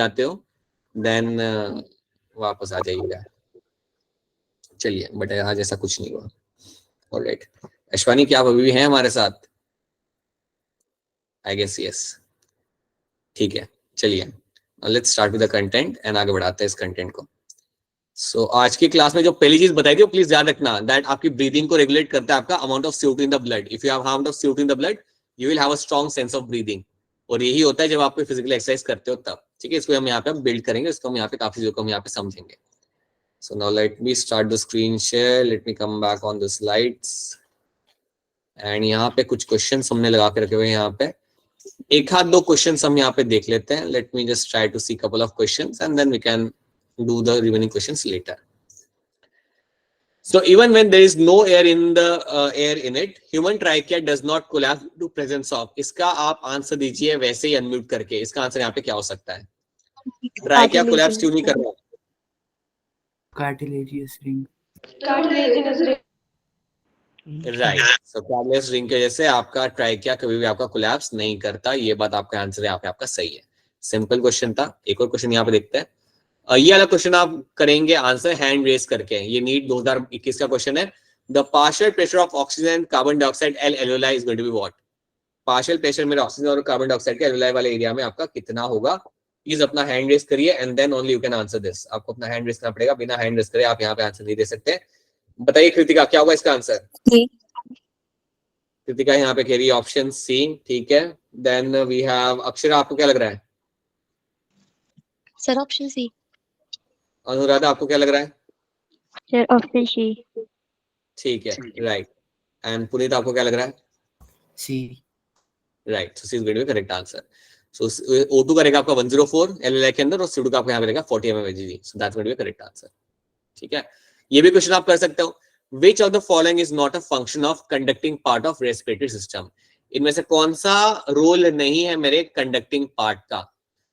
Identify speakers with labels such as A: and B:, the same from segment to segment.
A: जाते हो देन वापस आ जाइएगा। चलिए, बट आज ऐसा कुछ नहीं हुआ। ऑलराइट, अश्वानी क्या आप अभी भी हैं हमारे साथ? I guess yes. ठीक है, चलिए let's start with the content and आगे बढ़ाते हैं इस कंटेंट को। सो आज की क्लास में जो पहली चीज बताई थी वो प्लीज याद रखना, दैट आपकी ब्रीदिंग को रेगुलेट करता है आपका amount of CO2 in the blood. If you have amount of CO2 in the blood you will have a strong sense of breathing, और यही होता है जब आप फिजिकल एक्सरसाइज करते हो तब। ठीक है, इसको हम यहाँ पे बिल्ड करेंगे, इसको हम यहाँ पे काफी चीजों को हम यहाँ पे समझेंगे। So now let me start the screen share. Let me come back on the slides. And यहाँ पे कुछ क्वेश्चन हमने लगा के रखे हुए हैं यहाँ पे। एक हाथ दो क्वेश्चन हम यहाँ पे देख लेते हैं। Let me just try to see couple of questions and then we can do the remaining questions later. So even when there is no air in the air in it, human trachea does not collapse due to presence of. इसका आप answer दीजिए वैसे ही unmute करके। इसका answer यहाँ पे क्या हो सकता है? ट्राइकिया कोलैप्स क्यों नहीं कर रहा?
B: Cartilaginous ring.
A: राइट, सो कार्टिलेजियस रिंग की वजह से आपका ट्राइकिया कभी भी आपका कोलैप्स नहीं करता। ये बात आपका आंसर यहाँ पे आपका सही है। सिंपल क्वेश्चन था। एक और क्वेश्चन यहाँ पे देखते हैं। ये वाला क्वेश्चन आप करेंगे आंसर हैंड रेज करके। ये नीट 2021 का क्वेश्चन है। The partial pressure of oxygen carbon dioxide al alveoli is going to be what? Partial pressure मेरे ऑक्सीजन और कार्बन डाइऑक्साइड के एल्वेलाई वाले एरिया में आपका कितना होगा? प्लीज अपना हैंड रेज करिए and then only you can answer this. आपको अपना हैंड रेज करना पड़ेगा, बिना हैंड रेज करे आप यहाँ पे आंसर नहीं दे सकते। बताइए कृतिका, क्या होगा इसका आंसर? कृतिका यहाँ पे कह रही है ऑप्शन सी। ठीक है, देन वी हैव अक्षरा, आपको क्या लग रहा है?
C: सर ऑप्शन सी।
A: अनुराधा, आपको क्या लग रहा है?
C: Sir option C.
A: ठीक है, राइट। एंड पुनीत, आपको क्या लग रहा है?
B: C.
A: Right, so C is going to be correct answer. So O2 का रहेगा आपका 104 एलएलआई के अंदर और CO2 का आपको यहाँ पे रहेगा 40 mmHg। So that's going to be correct answer. ठीक है, ये भी क्वेश्चन आप कर सकते हो। Which of the following is not a function of conducting part of respiratory system? इनमें से कौन सा रोल नहीं है मेरे कंडक्टिंग पार्ट का?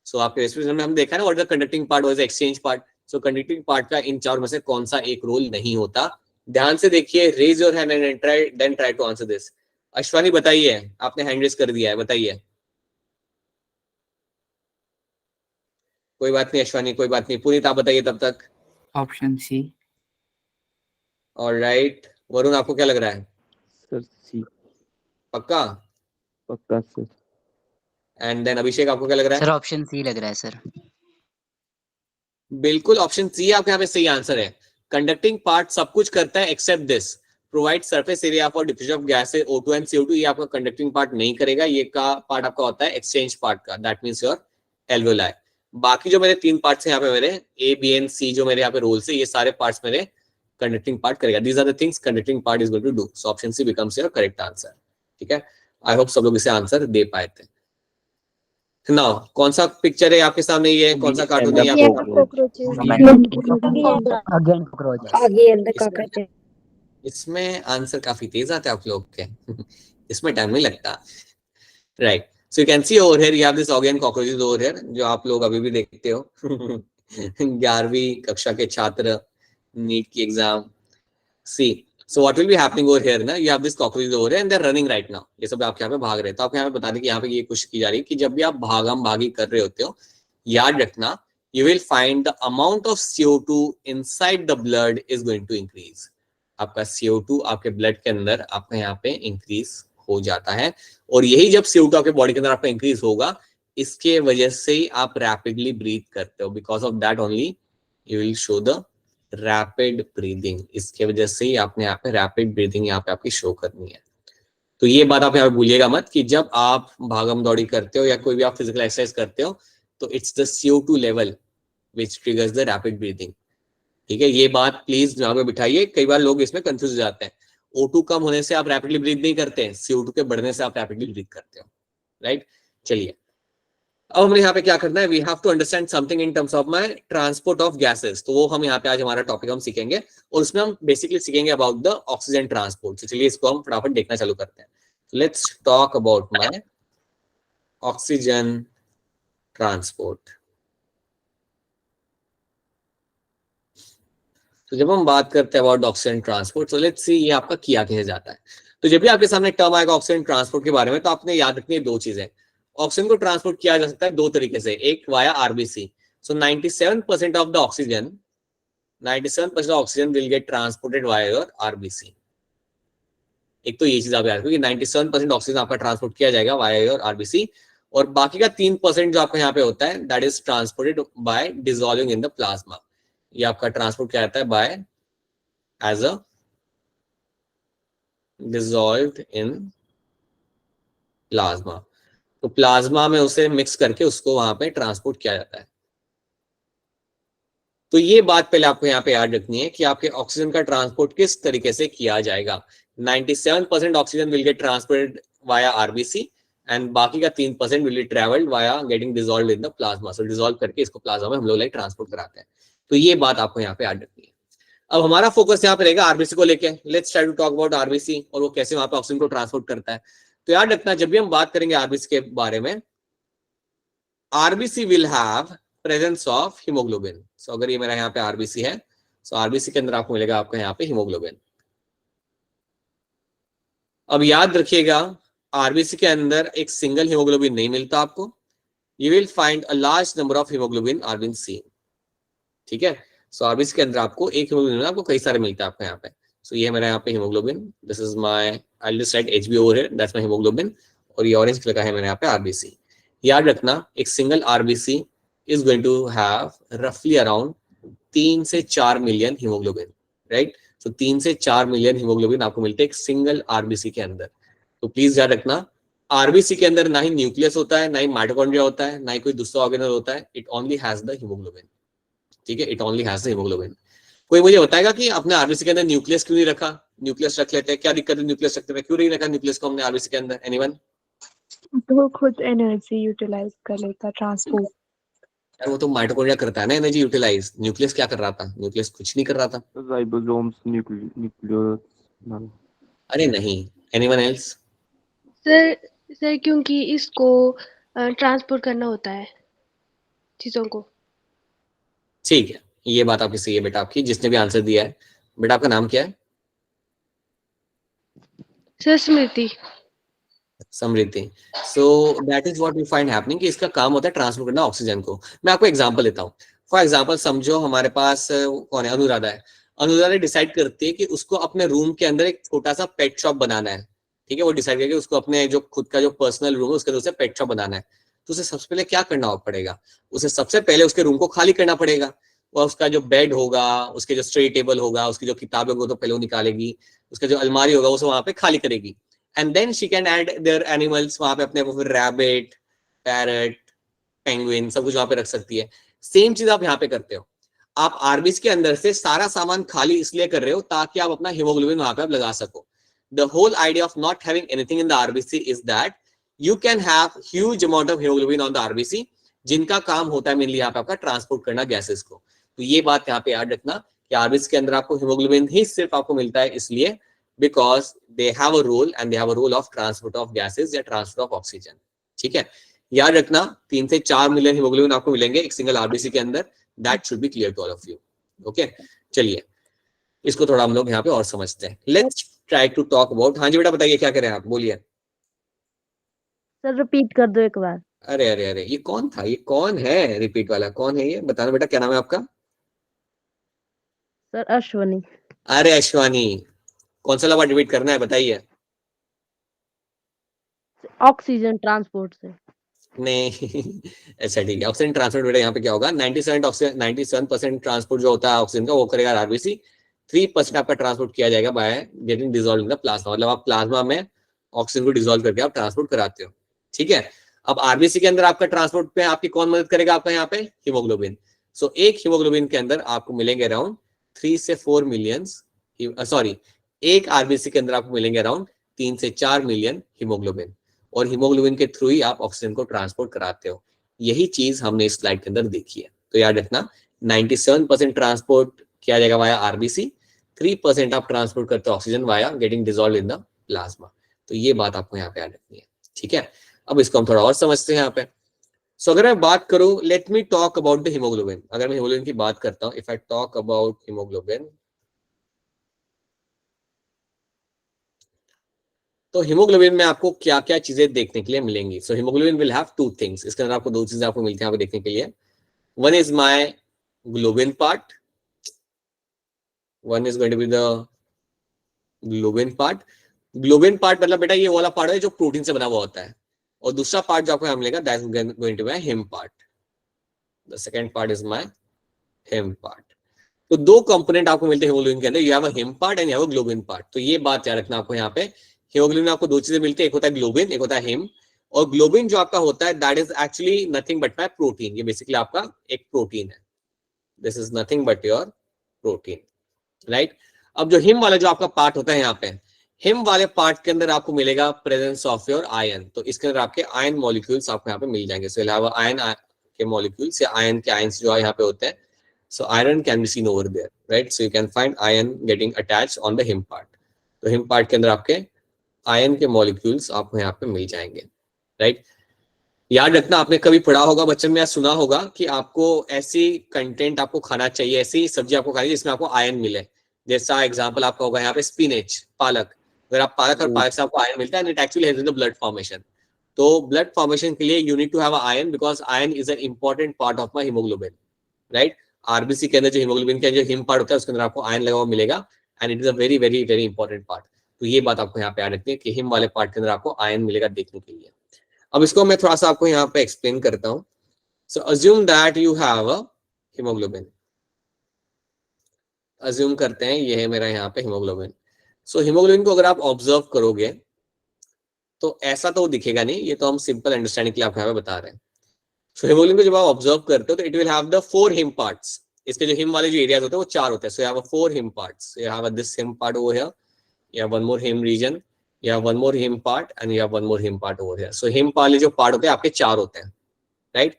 A: सो आपके रेस्पिरेशन में हम देखा है ना, what is the conducting part, what is the exchange part. So conducting part का इन चार में से कौन सा एक रोल नहीं होता? ध्यान से देखिए, raise your hand and try to answer this. Ashwani बताइए, आपने हैंड रेज कर दिया है, बताइए। कोई बात नहीं अश्वानी, कोई बात नहीं। पुनीत, आप बताइए तब तक।
B: Option C.
A: ऑलराइट, वरुण, आपको क्या लग रहा है?
D: सर सी।
A: पक्का?
D: पक्का सर।
A: एंड देन अभिषेक, आपको क्या लग रहा है?
E: सर ऑप्शन सी लग रहा है सर।
A: बिल्कुल ऑप्शन सी आपके यहाँ पे सही आंसर है। कंडक्टिंग पार्ट सब कुछ करता है except this, provide surface area for diffusion of gases O2 and CO2। ये आपका कंडक्टिंग पार्ट नहीं करेगा। ये का पार्ट आपका होता है एक्सचेंज पार्ट का, दैट मींस योर एल्वेलाई। बाकी जो मेरे तीन पार्ट्स हैं यहाँ पे, मेरे A, B एंड C जो मेरे यहाँ पे रोल्स है, ये सारे पार्ट्स मेरे कंडक्टिंग पार्ट करेगा। These are the things conducting part is going to do. So option C becomes your correct answer. ठीक है, आई होप सब लोग इसे आंसर दे पाए थे। नाउ कौन सा पिक्चर है आपके सामने? ये कौन सा कार्टून है? इसमें आंसर काफी तेज आते हैं आप लोग के इसमें टाइम नहीं लगता। Right, so you can see over here you have this Oggy and cockroaches over here, जो आप लोग अभी भी देखते हो 11वीं कक्षा के छात्र, नीट की exam. See, so what will be happening over here ना, you have this cockroaches over here and they're running right now। ये सब आप यहाँ पे भाग रहे हैं। तो आपको यहाँ पे बता दें कि यहाँ पे ये कोशिश की जा रही है कि जब भी आप भागम भागी कर रहे होते हो, याद रखना you will find the amount of CO2 inside the blood is going to increase। आपका CO2 आपके ब्लड के अंदर आपका यहाँ पे इंक्रीज हो जाता है, और यही जब CO2 आपके बॉडी के अंदर आपका इंक्रीज होगा, इसके वजह से ही आप रैपिडली ब्रीथ करते हो। Because of that only you will show the rapid breathing. इसके वजह से ही आपने यहाँ पे रैपिड ब्रीदिंग यहाँ पे आपकी शो करनी है। तो ये बात आप यहाँ पे भूलिएगा मत कि जब आप भागम दौड़ी करते हो या कोई भी आप फिजिकल एक्सरसाइज करते हो, तो it's the CO2 level which triggers the rapid breathing. ठीक है, ये बात प्लीज दिमाग में बिठाइए। कई बार लोग इसमें कंफ्यूज हो जाते हैं। O2 कम होने से आप रैपिडली ब्रीथ नहीं करते, CO2 के बढ़ने से आप रैपिडली ब्रीथ करते हो। राइट, चलिए अब हमने यहाँ पे क्या करना है, we have to understand something in terms of my transport of gases. तो वो हम यहाँ पे आज हमारा टॉपिक हम सीखेंगे, और उसमें हम बेसिकली सीखेंगे अबाउट द ऑक्सीजन ट्रांसपोर्ट। तो चलिए इसको हम फटाफट देखना चालू करते हैं। Let's talk about my oxygen transport. तो जब हम बात करते हैं अबाउट ऑक्सीजन ट्रांसपोर्ट, तो लेट्स सी ये आपका किया कैसे जाता है। तो जब भी आपके सामने टर्म आएगा ऑक्सीजन ट्रांसपोर्ट के बारे में, तो आपने याद रखनी है दो चीजें। ऑक्सीजन को ट्रांसपोर्ट किया जा सकता है दो तरीके से, एक via RBC। So 97% of the oxygen, 97% of oxygen will get transported via your RBC. एक तो ये चीज आप याद रखो कि 97% ऑक्सीजन आपका ट्रांसपोर्ट किया जाएगा वाया योर आरबीसी, और बाकी का 3% जो आपका यहाँ पे होता है that is transported by dissolving in the plasma. ये आपका ट्रांसपोर्ट किया जाता है by as a dissolved in plasma. तो प्लाज्मा में उसे मिक्स करके उसको वहां पे ट्रांसपोर्ट किया जाता है. तो ये बात पहले आपको यहाँ पे याद रखनी है कि आपके ऑक्सीजन का ट्रांसपोर्ट किस तरीके से किया जाएगा. 97% oxygen will get transported via RBC and बाकी का 3% will be travelled via getting dissolved in the plasma. So dissolve करके इसको प्लाज्मा में हम लोग ट्रांसपोर्ट कराते हैं. तो ये बात आपको यहाँ पे याद रखनी है. अब हमारा फोकस यहाँ पे रहेगा आरबीसी को लेके. Let's try to talk about RBC और वो कैसे वहां पे ऑक्सीजन को ट्रांसपोर्ट करता है. तो याद रखना जब भी हम बात करेंगे आरबीसी के बारे में, RBC will have presence of hemoglobin. So अगर ये मेरा यहाँ पे आरबीसी है, सो आरबीसी के अंदर आपको मिलेगा आपका यहाँ पे हीमोग्लोबिन. अब याद रखिएगा आरबीसी के अंदर एक सिंगल हीमोग्लोबिन नहीं मिलता आपको. You will find a large number of haemoglobin are been seen. ठीक है. सो आरबीसी के अंदर आपको एक हीमोग्लोबिन, आपको कई सारे मिलता है आपको यहाँ पे. सो ये मेरा यहाँ पे haemoglobin, this is my, I will just right HB over here, that's my haemoglobin. और ये ऑरेंज कलर का है मेरे यहाँ पे आरबीसी. याद रखना एक single RBC is going to have roughly around 3 से 4 मिलियन हीमोग्लोबिन, राइट. सो 3 से 4 मिलियन हीमोग्लोबिन आपको मिलते हैं एक सिंगल आरबीसी के अंदर. तो प्लीज याद रखना आरबीसी के अंदर ना ही न्यूक्लियस होता है, ना ही माइटोकॉन्ड्रिया होता है, ना ही कोई दूसरा ऑर्गेनल होता है. It only has the haemoglobin. ठीक है, it only has the haemoglobin. कोई मुझे बताएगा कि अपने आरबीसी के अंदर न्यूक्लियस क्यों नहीं रखा? न्यूक्लियस रख लेते हैं, क्या दिक्कत है न्यूक्लियस रखते हैं, क्यों नहीं रखा न्यूक्लियस को हमने आरबीसी के अंदर? एनीवन?
E: वो खुद एनर्जी यूटिलाइज कर लेता, ट्रांसपोर्ट.
A: यार वो तो माइटोकॉन्ड्रिया करता है ना एनर्जी यूटिलाइज. न्यूक्लियस क्या कर रहा था? न्यूक्लियस कुछ नहीं कर रहा था.
D: Ribosomes, nucleus.
A: अरे नहीं. Anyone else?
F: सर क्योंकि इसको ट्रांसपोर्ट करना होता है चीजों को.
A: ठीक है, ये बात आपकी सही है बेटा आपकी, जिसने भी आंसर दिया है. बेटा आपका नाम क्या है?
F: Sir Smriti.
A: Samriddhi. So that is what we find happening कि इसका काम होता है ट्रांसपोर्ट करना ऑक्सीजन को. मैं आपको एग्जांपल देता हूँ. फॉर एग्जांपल समझो हमारे पास कौन है, अनुराधा है. अनुराधा डिसाइड करती है कि उसको अपने रूम के अंदर एक छोटा सा पेट शॉप बनाना है. ठीक है, वो डिसाइड करके उसको अपने जो खुद का जो पर्सनल रूम है उसके अंदर उसे पेट शॉप बनाना है. तो उसे सबसे पहले क्या करना पड़ेगा? उसे सबसे पहले उसके रूम को खाली करना पड़ेगा. और उसका जो बेड होगा, उसके जो स्टडी टेबल होगा, उसकी जो किताबें होगी तो पहले वो निकालेगी. उसका जो अलमारी होगा उसे वहां पे खाली करेगी. And then she can add their animals वहां पे अपने, फिर रैबिट, पैरट, पेंगुइन, सब कुछ वहां पे रख सकती है. सेम चीज आप यहाँ पे करते हो. आप आरबीसी के अंदर से सारा सामान खाली इसलिए कर रहे हो ताकि आप अपना हीमोग्लोबिन वहां पे आप लगा सको. The whole idea of not having anything in the RBC is that you can have huge amount of haemoglobin on the RBC, जिनका काम होता है मेनली यहाँ पे आपका ट्रांसपोर्ट करना गैसेस को. तो ये बात यहाँ पे याद रखना कि आरबीसी के अंदर आपको हीमोग्लोबिन ही सिर्फ आपको मिलता है इसलिए because they have a role and they have a role of transport of gases या transport of oxygen. ठीक है, याद रखना 3 से 4 मिलियन हीमोग्लोबिन आपको मिलेंगे एक सिंगल आरबीसी के अंदर. That should be clear to all of you. Okay, चलिए इसको थोड़ा हम लोग यहाँ पे और समझते हैं. Let's try to talk about. हाँ जी बेटा बताइए क्या करें आप, बोलिए.
G: सर रिपीट कर दो एक बार.
A: अरे अरे अरे, ये कौन था? ये कौन है रिपीट वाला? कौन है ये? बताना बेटा, क्या नाम है आपका?
G: सर अश्वनी.
A: अरे अश्वानी, कौन सा वर्ड रिपीट करना है बताइए.
G: ऑक्सीजन ट्रांसपोर्ट से.
A: नहीं अच्छा ठीक है. ऑक्सीजन ट्रांसपोर्ट बेटा यहाँ पे क्या होगा, 97% ट्रांसपोर्ट जो होता है ऑक्सीजन का वो करेगा आरबीसी. 3% आपका ट्रांसपोर्ट किया जाएगा by getting dissolve in the plasma. मतलब आप प्लाज्मा में ऑक्सीजन को डिसॉल्व करके आप ट्रांसपोर्ट कराते हो. ठीक है. अब आरबीसी के अंदर आपका ट्रांसपोर्ट पे आपकी कौन मदद करेगा? आपका यहाँ पे हीमोग्लोबिन. सो एक हीमोग्लोबिन के अंदर आपको मिलेंगे अराउंड 3 से 4 मिलियन, सॉरी एक आरबीसी के अंदर आपको मिलेंगे अराउंड 3 से 4 मिलियन हीमोग्लोबिन. और हीमोग्लोबिन के थ्रू ही आप ऑक्सीजन को ट्रांसपोर्ट कराते हो. यही चीज हमने इस स्लाइड के अंदर देखी है. तो याद रखना 97% ट्रांसपोर्ट किया जाएगा वाया आरबीसी, 3% आप ट्रांसपोर्ट करते हो oxygen via getting dissolve in the plasma. तो ये बात आपको यहाँ पे याद रखनी है. ठीक है, अब इसको हम थोड़ा और समझते हैं यहाँ पे. सो अगर मैं बात करूं, let me talk about the haemoglobin. अगर मैं हीमोग्लोबिन की बात करता हूं, if I talk about haemoglobin, तो हीमोग्लोबिन में आपको क्या क्या चीजें देखने के लिए मिलेंगी. So haemoglobin will have 2 things. इसके अंदर आपको 2 चीजें आपको मिलती हैं यहाँ पे देखने के लिए. One is my globin part. One is going to be the globin part. Globin part मतलब बेटा ये वाला पार्ट है जो प्रोटीन से बना हुआ होता है, और दूसरा पार्ट जो आपको यहाँ मिलेगा that is going to be my hem part. The second part is my hem part. तो दो कंपोनेंट आपको मिलते हैं हीमोग्लोबिन के अंदर, you have a hem part and you have a globin part. तो ये बात याद रखना आपको यहाँ पे, हीमोग्लोबिन में आपको दो चीजें मिलती है, एक होता है ग्लोबिन, एक होता है हेम, और ग्लोबिन जो आपका होता है that is actually nothing but my protein, ये बेसिकली आपका एक प्रोटीन है, this is nothing but your protein, right. अब जो हिम वाला जो आपका पार्ट होता है यहाँ पे, हिम वाले पार्ट के अंदर आपको मिलेगा प्रेजेंस ऑफ योर आयन, तो इसके अंदर आपके आयन मॉलिक्यूल्स आपको यहाँ पे मिल जाएंगे, सो हैव आयन के मॉलिक्यूल्स या आयन के आयंस जो यहाँ पे होते हैं, so iron can be seen over there, right? So you can find iron getting attached on the hem part. तो hem part के अंदर आपके आयन के मॉलिक्यूल्स आपको यहाँ पे मिल जाएंगे, राइट। याद रखना, आपने कभी पढ़ा होगा बच्चन में या सुना होगा कि आपको ऐसी कंटेंट आपको खाना चाहिए, ऐसी सब्जी आपको खानी जिसमें आपको आयन मिले, जैसा एग्जांपल आपका होगा यहाँ पे स्पिनच, पालक, अगर आप पालक और पालक से आपको आयन मिलता है and it actually helps in the blood formation, तो ब्लड फॉर्मेशन के लिए you need to have iron because iron is an important part of my haemoglobin, right. RBC के अंदर जो हीमोग्लोबिन का जो हिम पार्ट होता है उसके अंदर आपको आयन लगा हुआ मिलेगा and it is a very very very important part, तो ये बात आपको यहाँ पे याद रखनी है कि हिम वाले पार्ट के अंदर आपको आयन मिलेगा देखने के लिए। अब इसको मैं थोड़ा सा आपको यहाँ पे एक्सप्लेन करता हूँ। So assume that you have a hemoglobin, assume करते हैं ये है मेरा यहाँ पे हीमोग्लोबिन। सो हीमोग्लोबिन को अगर आप ऑब्जर्व करोगे तो ऐसा तो दिखेगा नहीं, ये तो हम सिंपल अंडरस्टैंडिंग के लिए आपको यहाँ पे बता रहे हैं। सो हीमोग्लोबिन को जब आप ऑब्जर्व करते हो तो it will have the 4 him parts, इसके जो हिम वाले जो एरियाज होते हैं वो 4 होते हैं, so you have 4 him parts, you have this him part over here, you have one more hem region, you have one more hem part and you have one more hem part over here. So hem वाले जो part होते हैं आपके 4 होते हैं, right.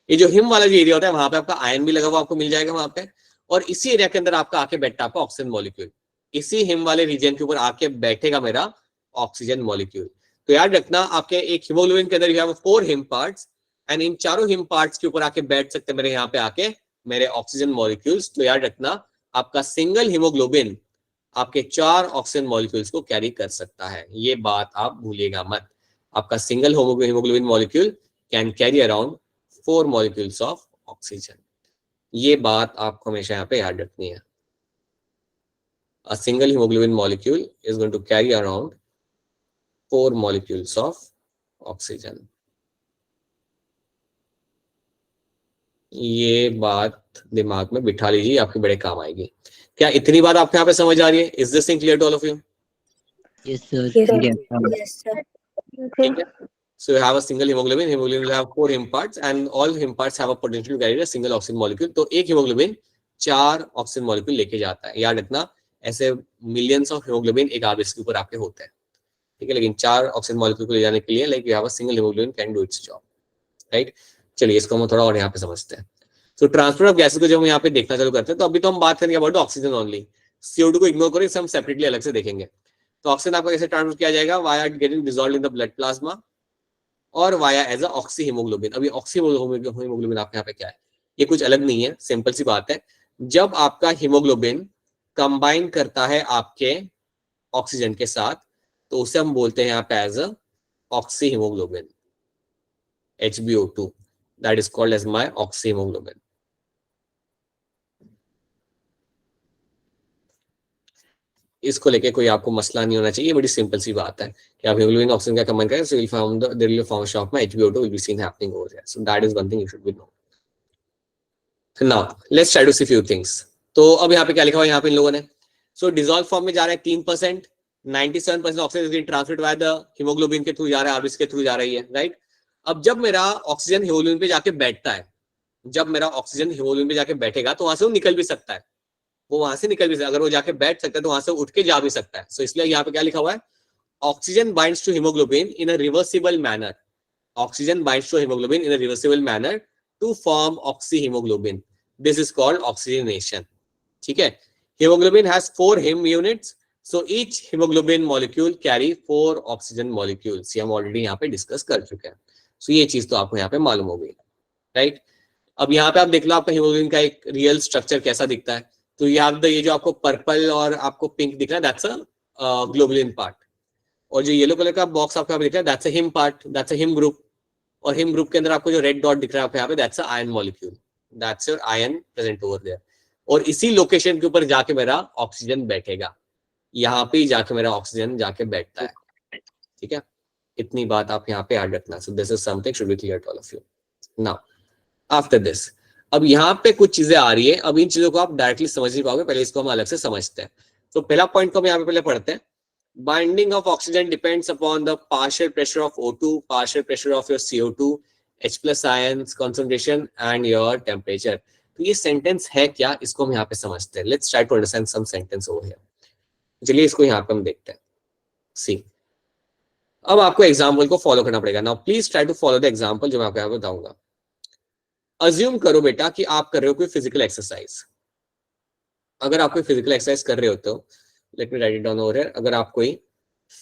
A: ये जो him वाला जो एरिया होता है वहां पे आपका आयन भी लगा हुआ आपको मिल जाएगा वहां पे, और इसी एरिया के अंदर आपका आके बैठता है आपका ऑक्सीजन मॉलिक्यूल, इसी हिम वाले रीजन के ऊपर आके बैठेगा मेरा ऑक्सीजन मॉलिक्यूल। तो याद रखना आपके एक हीमोग्लोबिन के अंदर you have 4 him parts and in चारों हिम पार्ट्स के ऊपर आके बैठ सकते हैं मेरे यहाँ पे आके मेरे ऑक्सीजन मॉलिक्यूल्स। तो याद रखना आपका सिंगल हीमोग्लोबिन आपके 4 ऑक्सीजन मॉलिक्यूल्स को कैरी कर सकता है, ये बात आप भूलिएगा मत, आपका single haemoglobin molecule can carry around 4 molecules of oxygen, ये बात आपको हमेशा यहाँ पे याद रखनी है। A single haemoglobin molecule is going to carry around 4 molecules of oxygen, ये बात दिमाग में बिठा लीजिए, आपके बड़े काम आएगी। क्या इतनी बात आपको यहाँ पे समझ आ रही है? Is this thing clear to all of you?
B: Yes, sir.
G: Yes, sir.
E: Okay.
A: So you have a single hemoglobin. Hemoglobin will have 4 hem parts, and all hem parts have a potential to carry a single oxygen molecule. तो एक hemoglobin 4 oxygen molecule लेके जाता है। याद रखना ऐसे millions of hemoglobin एक RBC के ऊपर आपके होते हैं, ठीक है, लेकिन 4 ऑक्सीजन मॉलिक्यूल को ले जाने के लिए like you have a single hemoglobin can do it's job, right. चलिए इसको हम थोड़ा और यहाँ पे समझते हैं। तो ट्रांसफर ऑफ गैसेस को जब हम यहाँ पे देखना चालू करते हैं तो अभी तो हम बात करेंगे अबाउट ऑक्सीजन ओनली, CO2 को इग्नोर करें, इसे हम सेपरेटली अलग से देखेंगे। तो ऑक्सीजन आपका कैसे ट्रांसफर किया जाएगा? Via getting dissolved in the blood plasma और via as a oxy hemoglobin. अभी ऑक्सी हीमोग्लोबिन आपके यहाँ पे क्या है? ये कुछ अलग नहीं है, सिंपल सी बात है, जब आपका हीमोग्लोबिन कंबाइन करता है आपके ऑक्सीजन के साथ तो उसे हम बोलते हैं यहाँ पे as a oxy haemoglobin, HbO2, that is called as my oxyhemoglobin. इसको लेके कोई आपको मसला नहीं होना चाहिए, बड़ी सिंपल सी बात है कि आप हीमोग्लोबिन ऑक्सीजन का कंबाइन करें, so you'll find the there will be a formation of my HbO2 will be seen happening over there. So that is one thing you should be know. Now let's try to see few things. तो अब यहाँ पे क्या लिखा हुआ है यहाँ पे इन लोगों ने? So dissolved फॉर्म में जा रहा है 3%, 97% oxygen is transferred by the haemoglobin के थ्रू जा रहा है, आरबीसी के थ्रू जा रही है, राइट। अब जब मेरा ऑक्सीजन हीमोग्लोबिन पे जाके बैठता है, जब मेरा ऑक्सीजन हीमोग्लोबिन पे जाके बैठेगा तो वहां से वो निकल भी सकता है, वो वहां से निकल भी सकता है, अगर वो जाके बैठ सकता है तो वहां से उठ के जा भी सकता है। सो इसलिए यहाँ पे क्या लिखा हुआ है? Oxygen binds to haemoglobin in a reversible manner, oxygen binds to haemoglobin in a reversible manner to form oxy haemoglobin, this is called oxygenation, ठीक है। Haemoglobin has 4 haem units, so each haemoglobin molecule carry 4 oxygen molecules, ये हम already यहाँ पे discuss कर चुके हैं। सो ये चीज तो आपको यहाँ पे मालूम हो गई, राइट। अब यहाँ पे आप देख लो आपका हीमोग्लोबिन का एक रियल स्ट्रक्चर कैसा दिखता है। तो ये जो आपको पर्पल और आपको पिंक दिख रहा है दैट्स अ ग्लोबुलिन पार्ट, और जो येलो कलर का बॉक्स आपको यहाँ पे दिख रहा है that's a him part, that's a him group, और हिम ग्रुप के अंदर आपको जो रेड डॉट दिख रहा है आपको यहाँ पे that's a iron molecule, that's your iron present over there, और इसी लोकेशन के ऊपर जाके मेरा ऑक्सीजन बैठेगा, यहाँ पे जाके मेरा ऑक्सीजन जाके बैठता है, ठीक है। इतनी बात आप यहाँ पे याद रखना। So this is something should be clear to all of you. Now after this, अब यहाँ पे कुछ चीजें आ रही है, अब इन चीजों को आप डायरेक्टली समझ नहीं पाओगे, पहले इसको हम अलग से समझते हैं। तो पहला पॉइंट को हम यहाँ पे पहले पढ़ते हैं। Binding of oxygen depends upon the partial pressure of O2, partial pressure of your CO2, H+ ions concentration and your temperature. तो ये सेंटेंस है क्या, इसको हम यहाँ पे समझते हैं। Let's try to understand some sentence over here. चलिए इसको यहाँ पे हम देखते हैं। सी, अब आपको एग्जाम्पल को फॉलो करना पड़ेगा। Now please try to follow the example जो मैं आपको यहाँ पे बताऊंगा। अज्यूम करो बेटा कि आप कर रहे हो कोई फिजिकल एक्सरसाइज। अगर आप कोई फिजिकल एक्सरसाइज कर रहे हो तो let me right it down over here. अगर आप कोई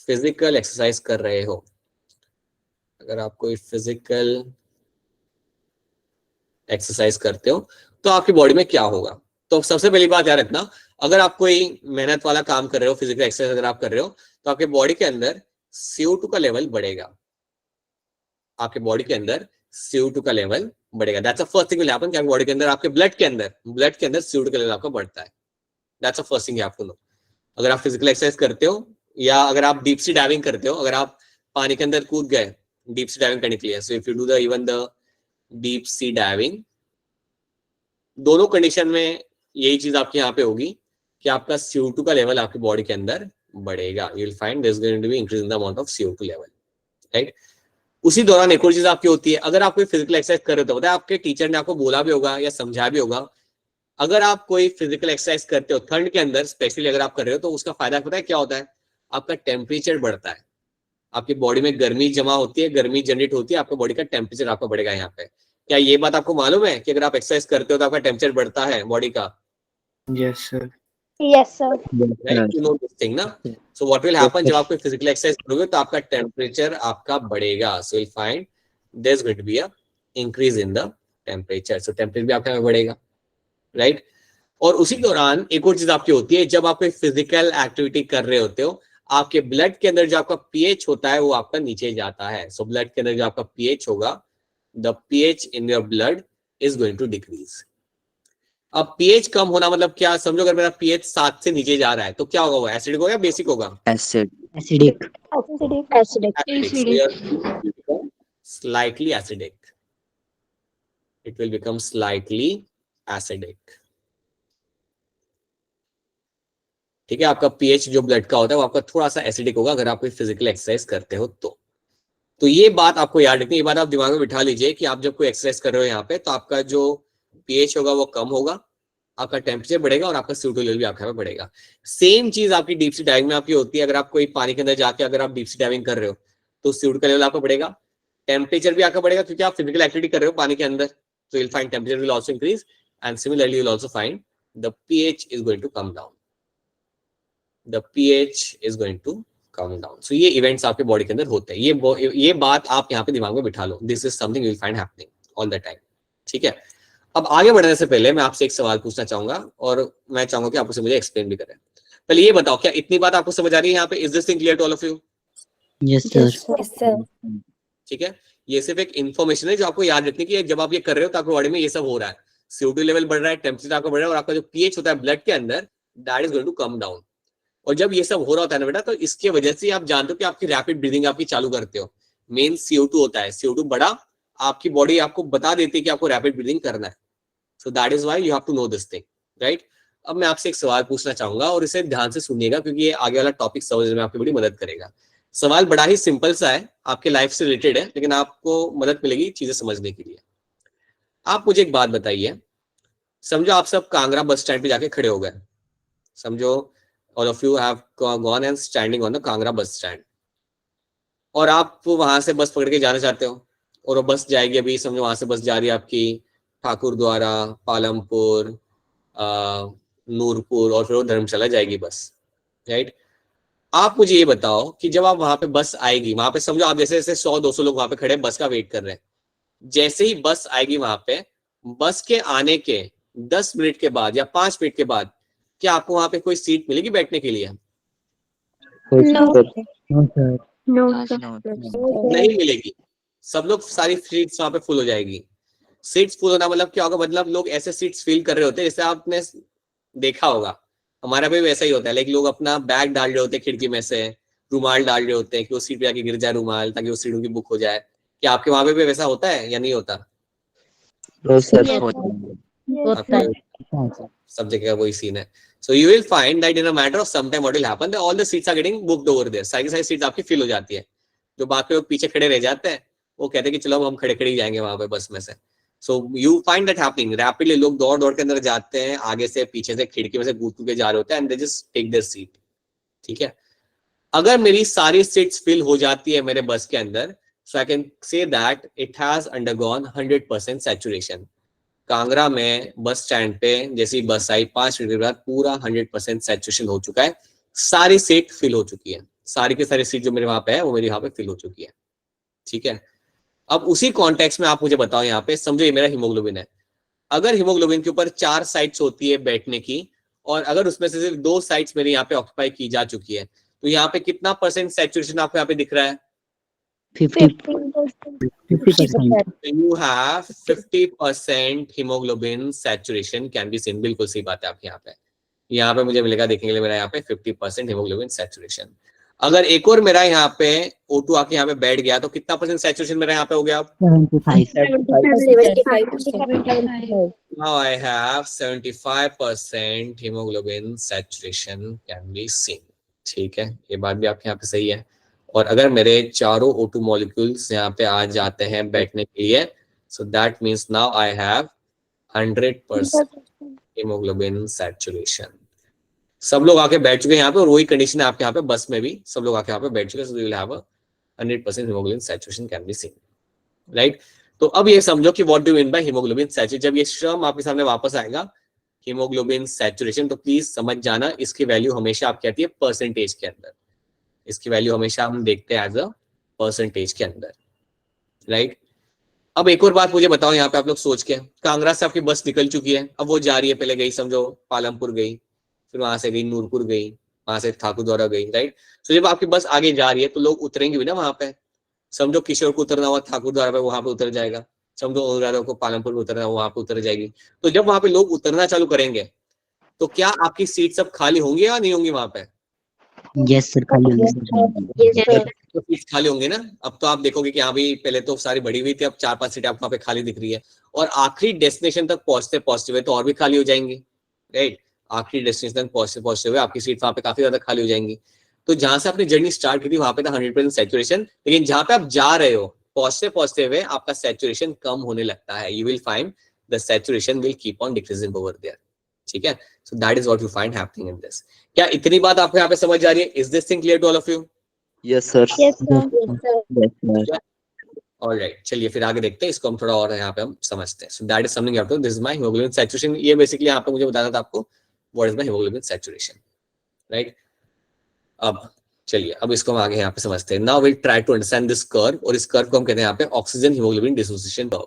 A: फिजिकल एक्सरसाइज कर रहे हो, अगर आप कोई फिजिकल एक्सरसाइज करते हो तो आपकी बॉडी में क्या होगा। तो सबसे पहली बात याद रखना, अगर आप कोई मेहनत वाला काम कर रहे हो, फिजिकल एक्सरसाइज अगर आप कर रहे हो, तो आपके बॉडी के अंदर CO2 का लेवल बढ़ेगा। आपके बॉडी के अंदर CO2 का लेवल बढ़ेगा। That's the first thing will happen कि आपके बॉडी के अंदर, आपके ब्लड के अंदर CO2 का लेवल आपका बढ़ता है। That's the first thing you have to know. अगर आप फिजिकल एक्सरसाइज करते हो या अगर आप डीप सी डाइविंग करते हो, अगर आप पानी के अंदर कूद गए डीप सी डाइविंग करने के लिए, so if you do the even the deep sea diving, दोनों कंडीशन में यही चीज आपके यहाँ पे होगी कि आपका CO2 का लेवल आपकी बॉडी के अंदर बढ़ेगा। You will find there is going to be increase in the amount of CO2 level, right. उसी दौरान एक और चीज आपकी होती है, अगर आप कोई फिजिकल एक्सरसाइज कर रहे हो, पता है आपके टीचर ने आपको बोला भी होगा या समझा भी होगा, अगर आप कोई फिजिकल एक्सरसाइज करते हो ठंड के अंदर स्पेशली अगर आप कर रहे हो, तो उसका फायदा पता है क्या होता है, आपका टेम्परेचर बढ़ता है। आपकी बॉडी में गर्मी जमा होती है, गर्मी जनरेट होती है, आपका बॉडी का टेम्परेचर आपका बढ़ेगा। यहाँ पे क्या ये बात आपको मालूम है कि अगर आप एक्सरसाइज करते हो तो आपका टेम्परेचर बढ़ता है बॉडी का?
D: Yes, sir.
C: Yes, sir.
A: Right, you know this thing ना। सो व्हाट विल हैपन, जब आप कोई फिजिकल एक्सरसाइज करोगे तो आपका टेम्परेचर आपका बढ़ेगा। So you will find there is going to be a increase in the temperature. So temperature भी आपका बढ़ेगा, राइट। और उसी दौरान एक और चीज आपकी होती है, जब आप कोई फिजिकल एक्टिविटी कर रहे होते हो, आपके ब्लड के अंदर जो आपका pH होता है वो आपका नीचे जाता है। सो ब्लड के अंदर जो आपका pH होगा, the pH in your blood is going to decrease. अब pH कम होना मतलब क्या, समझो अगर मेरा pH 7 से नीचे जा रहा है तो क्या होगा, वो एसिडिक होगा या बेसिक होगा?
D: Acid.
B: Acidic.
C: Acidic.
A: Slightly acidic. It will become slightly acidic. ठीक है, आपका pH जो ब्लड का होता है वो आपका थोड़ा सा एसिडिक होगा अगर आप कोई फिजिकल एक्सरसाइज करते हो तो ये बात आपको याद रखनी है। ये बात आप दिमाग में बिठा लीजिए कि आप जब कोई एक्सरसाइज कर रहे हो यहाँ पे, तो आपका जो pH होगा वो कम होगा, आपका टेम्परेचर बढ़ेगा और आपका CO2 लेवल भी आपका यहाँ पे बढ़ेगा। सेम चीज आपकी डीप सी डाइविंग में आपकी होती है। अगर आप कोई पानी के अंदर जाके अगर आप डीप सी डाइविंग कर रहे हो तो CO2 का लेवल आपका बढ़ेगा, टेम्परेचर भी आपका बढ़ेगा क्योंकि आप फिजिकल एक्टिविटी कर रहे हो पानी के अंदर। So you'll find temperature will also increase and similarly you'll also find the pH is going to come down. The pH is going to come down. So ये events आपके बॉडी के अंदर होते हैं। ये बात आप यहाँ पे दिमाग में बिठा लो। This is something you'll find happening all the time. ठीक है, अब आगे बढ़ने से पहले मैं आपसे एक सवाल पूछना चाहूंगा और मैं चाहूंगा कि आप उसे मुझे एक्सप्लेन भी करें। पहले ये बताओ, क्या इतनी बात आपको समझ आ रही है यहाँ पे? Is this thing clear to all of you?
B: Yes, sir.
C: Yes, sir.
A: ठीक है, ये सिर्फ एक इन्फॉर्मेशन है जो आपको याद रखनी है कि जब आप ये कर रहे हो तो आपकी बॉडी में ये सब हो रहा है। CO2 लेवल बढ़ रहा है, टेम्परेचर आपका बढ़ रहा है और आपका जो pH होता है ब्लड के अंदर, that is going to come down. और जब ये सब हो रहा होता है ना बेटा, तो इसकी वजह से आप जानते हो कि आपकी रैपिड ब्रीदिंग आपकी चालू करते हो। मेन CO2 होता है, CO2 बढ़ा, आपकी बॉडी आपको बता देती है कि आपको रैपिड ब्रीदिंग करना है। So that is why you have to know this thing, right. अब मैं आपसे एक सवाल पूछना चाहूंगा और इसे ध्यान से सुनिएगा क्योंकि ये आगे वाला टॉपिक समझने में आपकी बड़ी मदद करेगा। सवाल बड़ा ही सिंपल सा है, आपके लाइफ से रिलेटेड है, लेकिन आपको मदद मिलेगी चीजें समझने के लिए। आप मुझे एक बात बताइए, समझो आप सब कांगड़ा बस स्टैंड पे जाके खड़े हो गए। समझो all of you have gone and standing on the Kangra bus stand, और आप वहां से बस पकड़ के जाना चाहते हो और वो बस जाएगी। अभी समझो वहां से बस जा रही है आपकी ठाकुर द्वारा, पालमपुर, नूरपुर और फिर वो धर्मशाला जाएगी बस, राइट। आप मुझे ये बताओ कि जब आप वहां पे बस आएगी, वहां पे समझो आप जैसे जैसे 100-200 लोग वहां पे खड़े बस का वेट कर रहे हैं। जैसे ही बस आएगी वहां पे, बस के आने के 10 मिनट के बाद या 5 मिनट के बाद, क्या आपको वहां पे कोई सीट मिलेगी बैठने के लिए?
C: No.
B: No, sir.
E: No,
C: No,
E: sir.
B: No.
A: नहीं मिलेगी। सब लोग, सारी सीट्स वहां पे फुल हो जाएगी। सीट्स फुल होना मतलब क्या होगा, मतलब लोग ऐसे सीट्स फिल कर रहे होते हैं जैसे आपने देखा होगा, हमारा भी वैसा ही होता है, लाइक लोग अपना बैग डाल रहे होते हैं खिड़की में से, रुमाल डाल रहे होते हैं कि वो सीट पे आके गिर जाए रुमाल, ताकि वो सीट उनकी बुक हो जाए। क्या आपके वहां पे भी वैसा होता है या नहीं होता?
D: तो सर
C: Yes,
D: होता
C: sir.
D: है।
C: Yes, sir.
A: आपके सब जगह का वही सीन है। So you will find that in a matter of some time what will happen, all the seats are getting booked over there, सारी की सारी सीट्स आपकी फिल हो जाती है। जो बाकी लोग पीछे खड़े रह जाते हैं वो कहते हैं कि चलो हम खड़े खड़े ही जाएंगे वहां पे बस में से। So you find that happening rapidly, लोग दौड़ दौड़ के अंदर जाते हैं, आगे से पीछे से खिड़की में से कूद के जा रहे होते हैं, and they just take their seat. ठीक है, अगर मेरी सारी सीट्स फिल हो जाती है मेरे बस के अंदर, so I can say that it has undergone 100% saturation. Kangra में बस स्टैंड पे जैसी बस आई 5 मिनट के बाद पूरा 100% सैचुरेशन हो चुका है, सारी सीट फिल हो चुकी है, सारी की सारी सीट जो मेरे वहां पे है वो मेरी वहां पे फिल हो चुकी है। ठीक है, अब उसी कॉन्टेक्स्ट में आप मुझे बताओ, यहाँ पे समझो ये मेरा हीमोग्लोबिन है। अगर हीमोग्लोबिन के ऊपर 4 साइट्स होती है बैठने की, और अगर उसमें से सिर्फ 2 साइट्स मेरी यहाँ पे ऑक्यूपाई की जा चुकी है, तो यहाँ पे कितना परसेंट सैचुरेशन आपको यहाँ पे दिख रहा है?
C: 50%.
B: 50%.
A: You have 50% hemoglobin saturation can be seen। बिल्कुल सही बात है आपके यहाँ पे मुझे मिलेगा देखने के लिए, मेरा यहाँ पे 50% hemoglobin saturation। अगर एक और मेरा यहाँ पे O2 आके यहाँ पे बैठ गया तो कितना परसेंट सैचुरेशन मेरा यहाँ पे हो गया?
B: 75.
C: 75%.
A: Now I have 75% hemoglobin saturation can be seen। ठीक है, ये बात भी आपके यहाँ पे सही है। और अगर मेरे चारों O2 मॉलिक्यूल्स यहाँ पे आ जाते हैं बैठने के लिए, so that means now I have 100% hemoglobin saturation। सब लोग आके बैठ चुके हैं यहाँ पे, और वही कंडीशन है आपके यहाँ पे बस में भी, सब लोग आके यहाँ पे बैठ चुके हैं, so you will have a 100% hemoglobin saturation can be seen, right? तो अब ये समझो कि what do you mean by hemoglobin saturation। जब ये शर्म आपके सामने वापस आएगा hemoglobin saturation, तो प्लीज समझ जाना इसकी वैल्यू हमेशा आपकी आती है परसेंटेज के अंदर। इसकी वैल्यू हमेशा हम देखते हैं एज अ परसेंटेज के अंदर, राइट? अब एक और बात मुझे बताओ यहाँ पे आप लोग सोच के, कांगड़ा से आपकी बस निकल चुकी है, अब वो जा रही है, पहले गई समझो पालमपुर गई, फिर वहां से गई नूरपुर गई, वहां से ठाकुरद्वारा गई, राइट? तो जब आपकी बस आगे जा रही है तो लोग उतरेंगे भी ना वहां पे। समझो किशोर को उतरना हुआ ठाकुरद्वारा पे, वहां पे उतर जाएगा। समझो अनुराधा को पालमपुर में उतरना, वहां पे उतर जाएगी। तो जब वहां पे लोग उतरना चालू करेंगे तो क्या आपकी सीट सब खाली होंगी या नहीं होंगी वहां पे?
B: Yes sir, खाली होंगे sir.
C: Yes, sir.
A: तो सीट खाली होंगे ना। अब तो आप देखोगे कि हाँ भाई पहले तो सारी भरी हुई थी, अब 4-5 सीटें आपको वहां पे खाली दिख रही है, और आखिरी डेस्टिनेशन तक पहुंचते हुए तो और भी खाली हो जाएंगी, राइट? आखिरी डेस्टिनेशन तक पहुंचते हुए आपकी सीट वहां पे काफी ज्यादा खाली हो जाएंगी। तो जहां से आपने जर्नी स्टार्ट की थी वहां पे था 100% सैचुरेशन, लेकिन जहां पे आप जा रहे हो पहुंचते हुए आपका सैचुरेशन कम होने लगता है। You will find the saturation will keep on decreasing over there. ठीक है, so that is what you find happening in this. क्या इतनी बात आपको यहाँ पे समझ आ रही है? Is this thing clear to all of you?
D: Yes sir.
C: Yes, sir.
B: Yes sir.
A: Alright, चलिए फिर आगे देखते हैं, इसको हम थोड़ा और यहाँ पे हम समझते हैं। So that is something you have to, this is my haemoglobin saturation. ये बेसिकली यहाँ पे मुझे बताना था आपको what is my haemoglobin saturation, right? अब चलिए, अब इसको हम आगे यहाँ पे समझते हैं। Now will try to understand this curve, और इस कर्व को हम कहते हैं यहाँ पे ऑक्सीजन हीमोग्लोबिन डिसोसिएशन कर्व।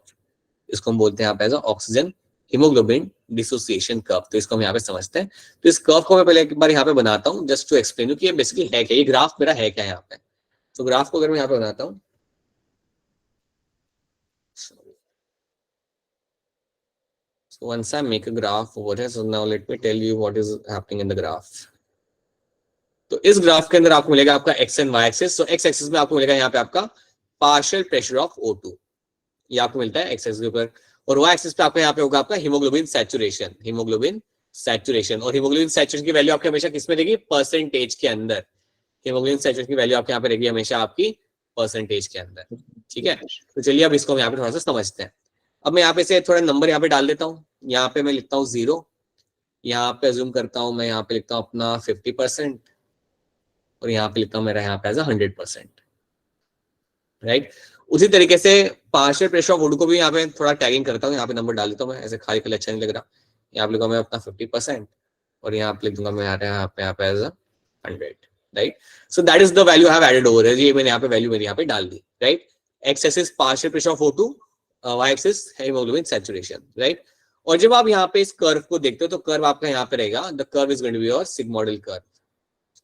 A: इसको हम बोलते हैं यहाँ पे as oxygen haemoglobin dissociation curve. तो इसको हम यहाँ पे समझते हैं। तो इस कर्व को मैं पहले एक बार यहाँ पे बनाता हूँ जस्ट टू एक्सप्लेन यू कि ये बेसिकली है क्या, ये ग्राफ मेरा है क्या यहाँ पे। तो ग्राफ को अगर मैं यहाँ पे बनाता हूँ, so once I make a graph over here, so now let me tell you what is happening in the graph। तो इस ग्राफ के अंदर आपको मिलेगा आपका X and Y axis. So X axis में आपको मिलेगा यहाँ पे आपका पार्शियल प्रेशर ऑफ O2, ये आपको मिलता है एक्स एक्सिस के ऊपर, और वाई एक्सिस पे आपको यहाँ पे होगा आपका हीमोग्लोबिन सैचुरेशन। हीमोग्लोबिन सैचुरेशन, और हीमोग्लोबिन सैचुरेशन की वैल्यू आपके हमेशा किस में देगी? परसेंटेज के अंदर। हीमोग्लोबिन सैचुरेशन की वैल्यू आपके यहाँ पे रहेगी हमेशा आपकी परसेंटेज के अंदर। ठीक है, तो चलिए अब इसको हम यहाँ पे थोड़ा सा समझते हैं। अब मैं यहाँ पे से थोड़ा नंबर यहाँ पे डाल देता हूँ। यहाँ पे मैं लिखता हूँ 0, यहाँ पे अज्यूम करता हूँ मैं यहाँ पे लिखता हूँ अपना 50%, और यहाँ पे लिखता हूँ मेरा यहाँ पे एज 100%, राइट? उसी तरीके से पार्शियल प्रेशर ऑफ O2 को भी यहाँ पे थोड़ा टैगिंग करता हूँ, यहाँ पे नंबर डाल देता हूँ मैं, ऐसे खाली खाली अच्छा नहीं लग रहा। यहाँ पे लिखूंगा मैं अपना 50%, और यहाँ पे लिख दूंगा मैं यहाँ पे as 100, right? So that is the value I have added over. ये मैंने यहाँ पे वैल्यू मेरी यहाँ पे डाल दी, right? X axis partial pressure of O2, Y axis hemoglobin saturation, right? और जब आप यहाँ पे इस कर्व को देखते हो तो कर्व आपका यहाँ पे रहेगा, the curve is going to be your sigmoidal curve.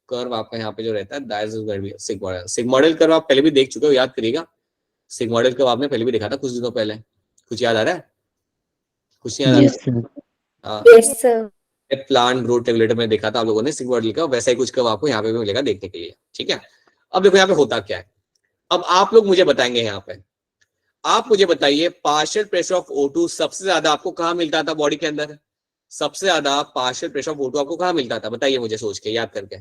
A: Curve आपका यहाँ पे जो रहता है that is going to be sigmoidal. Sigmoidal curve आप पहले भी देख चुके हो, याद करिएगा। सिग्मोइडल कर्व आपने पहले भी देखा था कुछ दिनों पहले, कुछ याद आ रहा है? खुशियां आ रही
B: Yes, sir.
A: हाँ
C: Yes, sir.
A: Plant growth regulator में देखा था आप लोगों ने सिग्मा लिखा, वैसा ही कुछ कब आपको यहाँ पे भी मिलेगा देखने के लिए। ठीक है, अब देखो यहाँ पे होता क्या है। अब आप लोग मुझे बताएंगे, यहाँ पे आप मुझे बताइए पार्शियल प्रेशर ऑफ O2 सबसे ज्यादा आपको कहाँ मिलता था बॉडी के अंदर? सबसे ज्यादा पार्शियल प्रेशर ऑफ O2 आपको कहाँ मिलता था? बताइए मुझे, सोच के याद करके।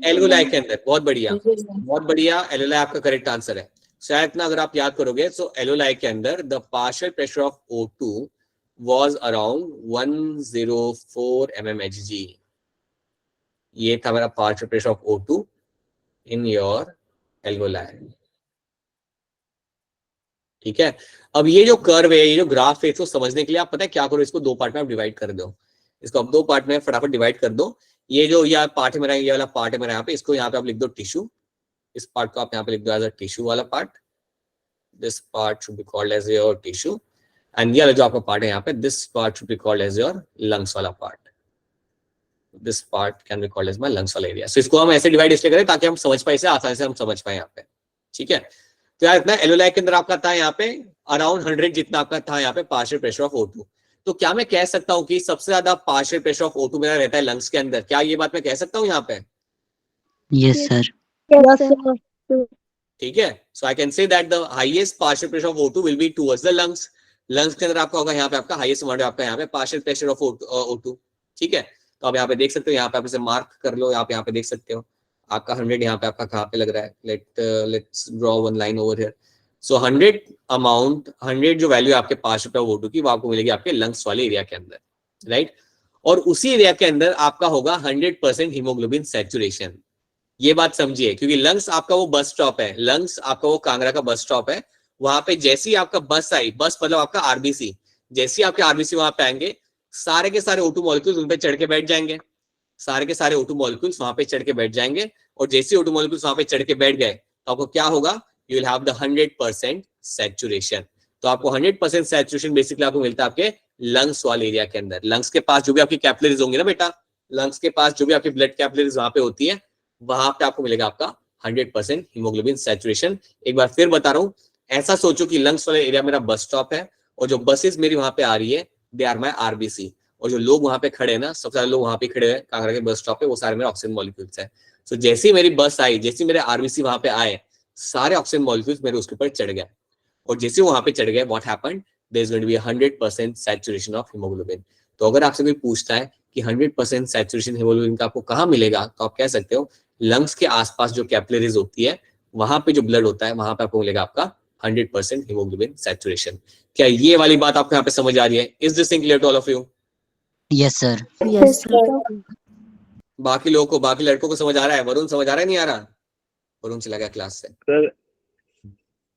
A: एल्वेओलाई के अंदर। बहुत बढ़िया, बहुत बढ़िया, एल्वेओलाई आपका करेक्ट आंसर है। शायद ना, अगर आप याद करोगे तो एल्वेओलाई के अंदर the partial pressure of O2 was around 104 mmHg। ये था मेरा partial pressure of O2 in your alveoli. ठीक है, अब ये जो कर्व है, ये जो ग्राफ है, इसको समझने के लिए आप पता है क्या करो, इसको दो पार्ट में आप डिवाइड कर दो। इसको अब दो पार्ट में फटाफट डिवाइड कर दो। ये जो यह पार्ट है मेरा, ये वाला पार्ट है मेरा यहाँ पे, इसको यहाँ पे आप लिख दो टिश्यू। इस पार्ट को आप यहाँ पे लिख दो एज अ टिश्यू वाला part. This part should be called as your tissue, and ये जो आपका पार्ट है यहाँ पे, this part should be called as your lungs वाला part. This part can be called as my lungs वाला area. So इसको हम ऐसे डिवाइड इसलिए करें ताकि हम समझ पाए, इसे आसानी से हम समझ पाए यहाँ पे। ठीक है, तो यार इतना एल्वेओलाई के अंदर आपका था यहाँ पे अराउंड 100 जितना आपका था यहाँ पे पार्शियल प्रेशर ऑफ O2। तो क्या मैं कह सकता हूँ कि सबसे ज्यादा पार्शियल प्रेशर ऑफ O2 मेरा रहता है लंग्स के अंदर? क्या ये बात मैं कह सकता हूँ यहाँ पे?
B: Yes, sir.
C: Yes, sir.
A: ठीक है, so I can say that the highest partial pressure of O2 will be towards the lungs. Lungs के अंदर आपका होगा यहाँ पे आपका हाईएस्ट अमाउंट है आपका यहाँ पे पार्शियल प्रेशर ऑफ O2। ठीक है, तो आप यहाँ पे देख सकते हो, यहाँ पे आप इसे मार्क कर लो, आप यहाँ पे देख सकते हो आपका 100 यहाँ पे आपका कहाँ पे लग रहा है। Let's draw one line over here. So 100 amount, 100 जो वैल्यू आपके पार्शियल प्रेशर ऑफ O2 की, वो आपको मिलेगी आपके लंग्स वाले एरिया के अंदर, राइट। और उसी एरिया के अंदर आपका होगा 100% हीमोग्लोबिन सैचुरेशन। ये बात समझिए, क्योंकि लंग्स आपका वो बस स्टॉप है, लंग्स आपका वो कांगड़ा का बस स्टॉप है। वहां पे जैसे ही आपका बस आई, बस मतलब आपका आरबीसी, जैसे ही आपके आरबीसी वहां पे आएंगे, सारे के सारे O2 मॉलिक्यूल्स उन पे चढ़ के बैठ जाएंगे। सारे के सारे O2 मॉलिक्यूल्स वहां पे चढ़ के बैठ जाएंगे, और जैसे ही O2 मॉलिक्यूल्स वहां पे चढ़ के बैठ गए तो आपको क्या होगा? You will have the 100% saturation. तो आपको 100% सैचुरेशन बेसिकली आपको मिलता है आपके लंग्स वाले एरिया के अंदर। लंग्स के पास जो भी आपकी कैपिलरीज होंगी ना बेटा, लंग्स के पास जो भी आपकी ब्लड कैपिलरीज वहां पे होती है, वहां पे आपको मिलेगा आपका 100% हीमोग्लोबिन सैचुरेशन। एक बार फिर बता रहा हूं, ऐसा सोचो कि लंग्स वाले एरिया मेरा बस स्टॉप है, और जो बसेस मेरी वहां पे आ रही है दे आर माय आरबीसी, और जो लोग वहां पे खड़े हैं ना, सबसे सारे लोग वहां पे खड़े हैं कांगड़ा के बस स्टॉप पे, वो सारे मेरे ऑक्सीजन मॉलिक्यूल्स हैं। सो जैसे ही मेरी बस आई, जैसे मेरे आरबीसी वहां पे आए, सारे ऑक्सीजन मॉलिक्यूल्स मेरे उसके ऊपर चढ़ गए, और जैसे वहां पे चढ़ गए, what happened? There is going to be 100% saturation of haemoglobin. तो अगर आपसे कोई पूछता है कि 100% सैचुरेशन हीमोग्लोबिन का आपको कहाँ मिलेगा, तो आप कह सकते हो लंग्स के आसपास जो कैपिलरीज होती है, वहां पे जो ब्लड होता है, वहां पे आपको मिलेगा आपका 100% हीमोग्लोबिन सैचुरेशन। क्या ये वाली बात आपको यहाँ पे समझ आ रही है? Is this thing clear to all of you?
B: Yes, sir.
C: Yes, sir.
A: बाकी लोगों को, बाकी लड़कों को समझ आ रहा है? वरुण समझ आ रहा है, नहीं आ रहा? वरुण चला गया क्लास से।
D: सर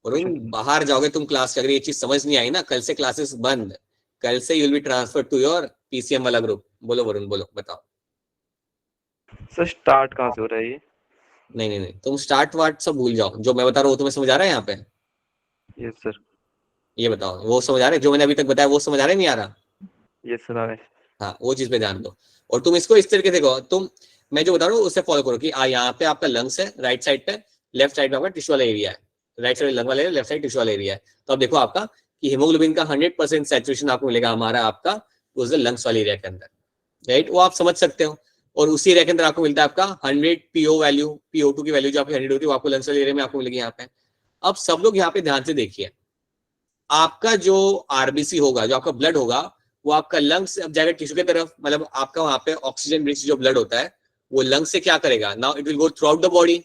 A: वरुण बाहर जाओगे तुम क्लास से, अगर ये चीज समझ नहीं आई ना, कल से क्लासेस बंद। कल से you will be transfer to your PCM वाला ग्रुप। बोलो वरुण, बोलो, बताओ।
D: सर स्टार्ट कहाँ से हो रहा है ये?
A: नहीं, तुम स्टार्ट वार्ट सब भूल जाओ, जो मैं बता रहा हूँ तुम्हें समझ आ रहा है यहाँ पे?
D: Yes sir.
A: ये बताओ, वो समझ आ रहा है जो मैंने अभी तक बताया? वो समझ आ रहा है, नहीं आ रहा?
D: यस सर आ रहा है।
A: हाँ, वो चीज पे ध्यान दो। और तुम इसको इस तरीके से देखो, तुम मैं जो बता रहा हूँ उससे फॉलो करो कि यहाँ पे आपका लंग्स है राइट साइड पे, लेफ्ट साइड में आपका टिश्यू वाला एरिया है। राइट साइड लंग वाला एरिया, लेफ्ट साइड टिश्यू वाला एरिया है। तो अब देखो आपका कि हीमोग्लोबिन का 100% सैचुरेशन आपको मिलेगा हमारा आपका उस लंग्स वाले एरिया के अंदर, राइट। वो आप समझ सकते हो। और उसी एरिया के अंदर आपको मिलता है आपका 100 PO वैल्यू, PO2 की वैल्यू जो आपकी 100 होती है, वो आपको लंग्स वाले एरिया में आपको मिलेगी यहाँ पे। अब सब लोग यहाँ पे ध्यान से देखिए, आपका जो आरबीसी होगा, जो आपका ब्लड होगा, वो आपका लंग्स अब जाएगा टिश्यू की तरफ, मतलब आपका वहां पे ऑक्सीजन रिच जो ब्लड होता है वो लंग्स से क्या करेगा? Now it will go through out the body.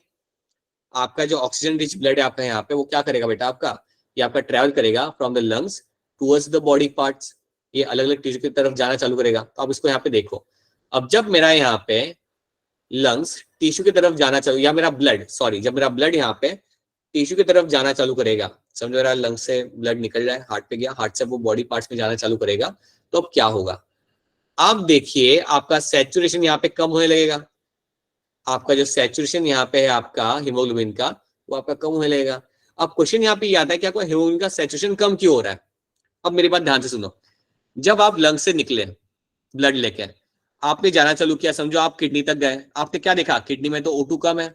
A: आपका जो ऑक्सीजन रिच ब्लड है आपका यहाँ पे, वो क्या करेगा बेटा आपका? ये आपका ट्रेवल करेगा from the lungs towards the body parts. ये अलग अलग टिश्यू की तरफ जाना चालू करेगा। तो आप इसको यहाँ पे देखो, अब जब मेरा यहाँ पे लंग्स टिश्यू की तरफ जाना चालू, या मेरा ब्लड, सॉरी, जब मेरा ब्लड यहाँ पे टिश्यू की तरफ जाना चालू करेगा, समझो मेरा लंग्स से ब्लड निकल जाए, हार्ट पे गया, हार्ट से वो बॉडी पार्ट्स में जाना चालू करेगा, तो अब क्या होगा? आप देखिए आपका सैचुरेशन यहाँ पे कम होने लगेगा। आपका जो सैचुरेशन यहाँ पे है आपका हीमोग्लोबिन का, वो आपका कम होने लगेगा। अब क्वेश्चन यहाँ पे ये आता है कि आपका हीमोग्लोबिन का सैचुरेशन कम क्यों हो रहा है? अब मेरी बात ध्यान से सुनो, जब आप लंग से निकले ब्लड लेके, आपने जाना चालू किया, समझो आप किडनी तक गए, आपने क्या देखा? किडनी में तो O2 कम है।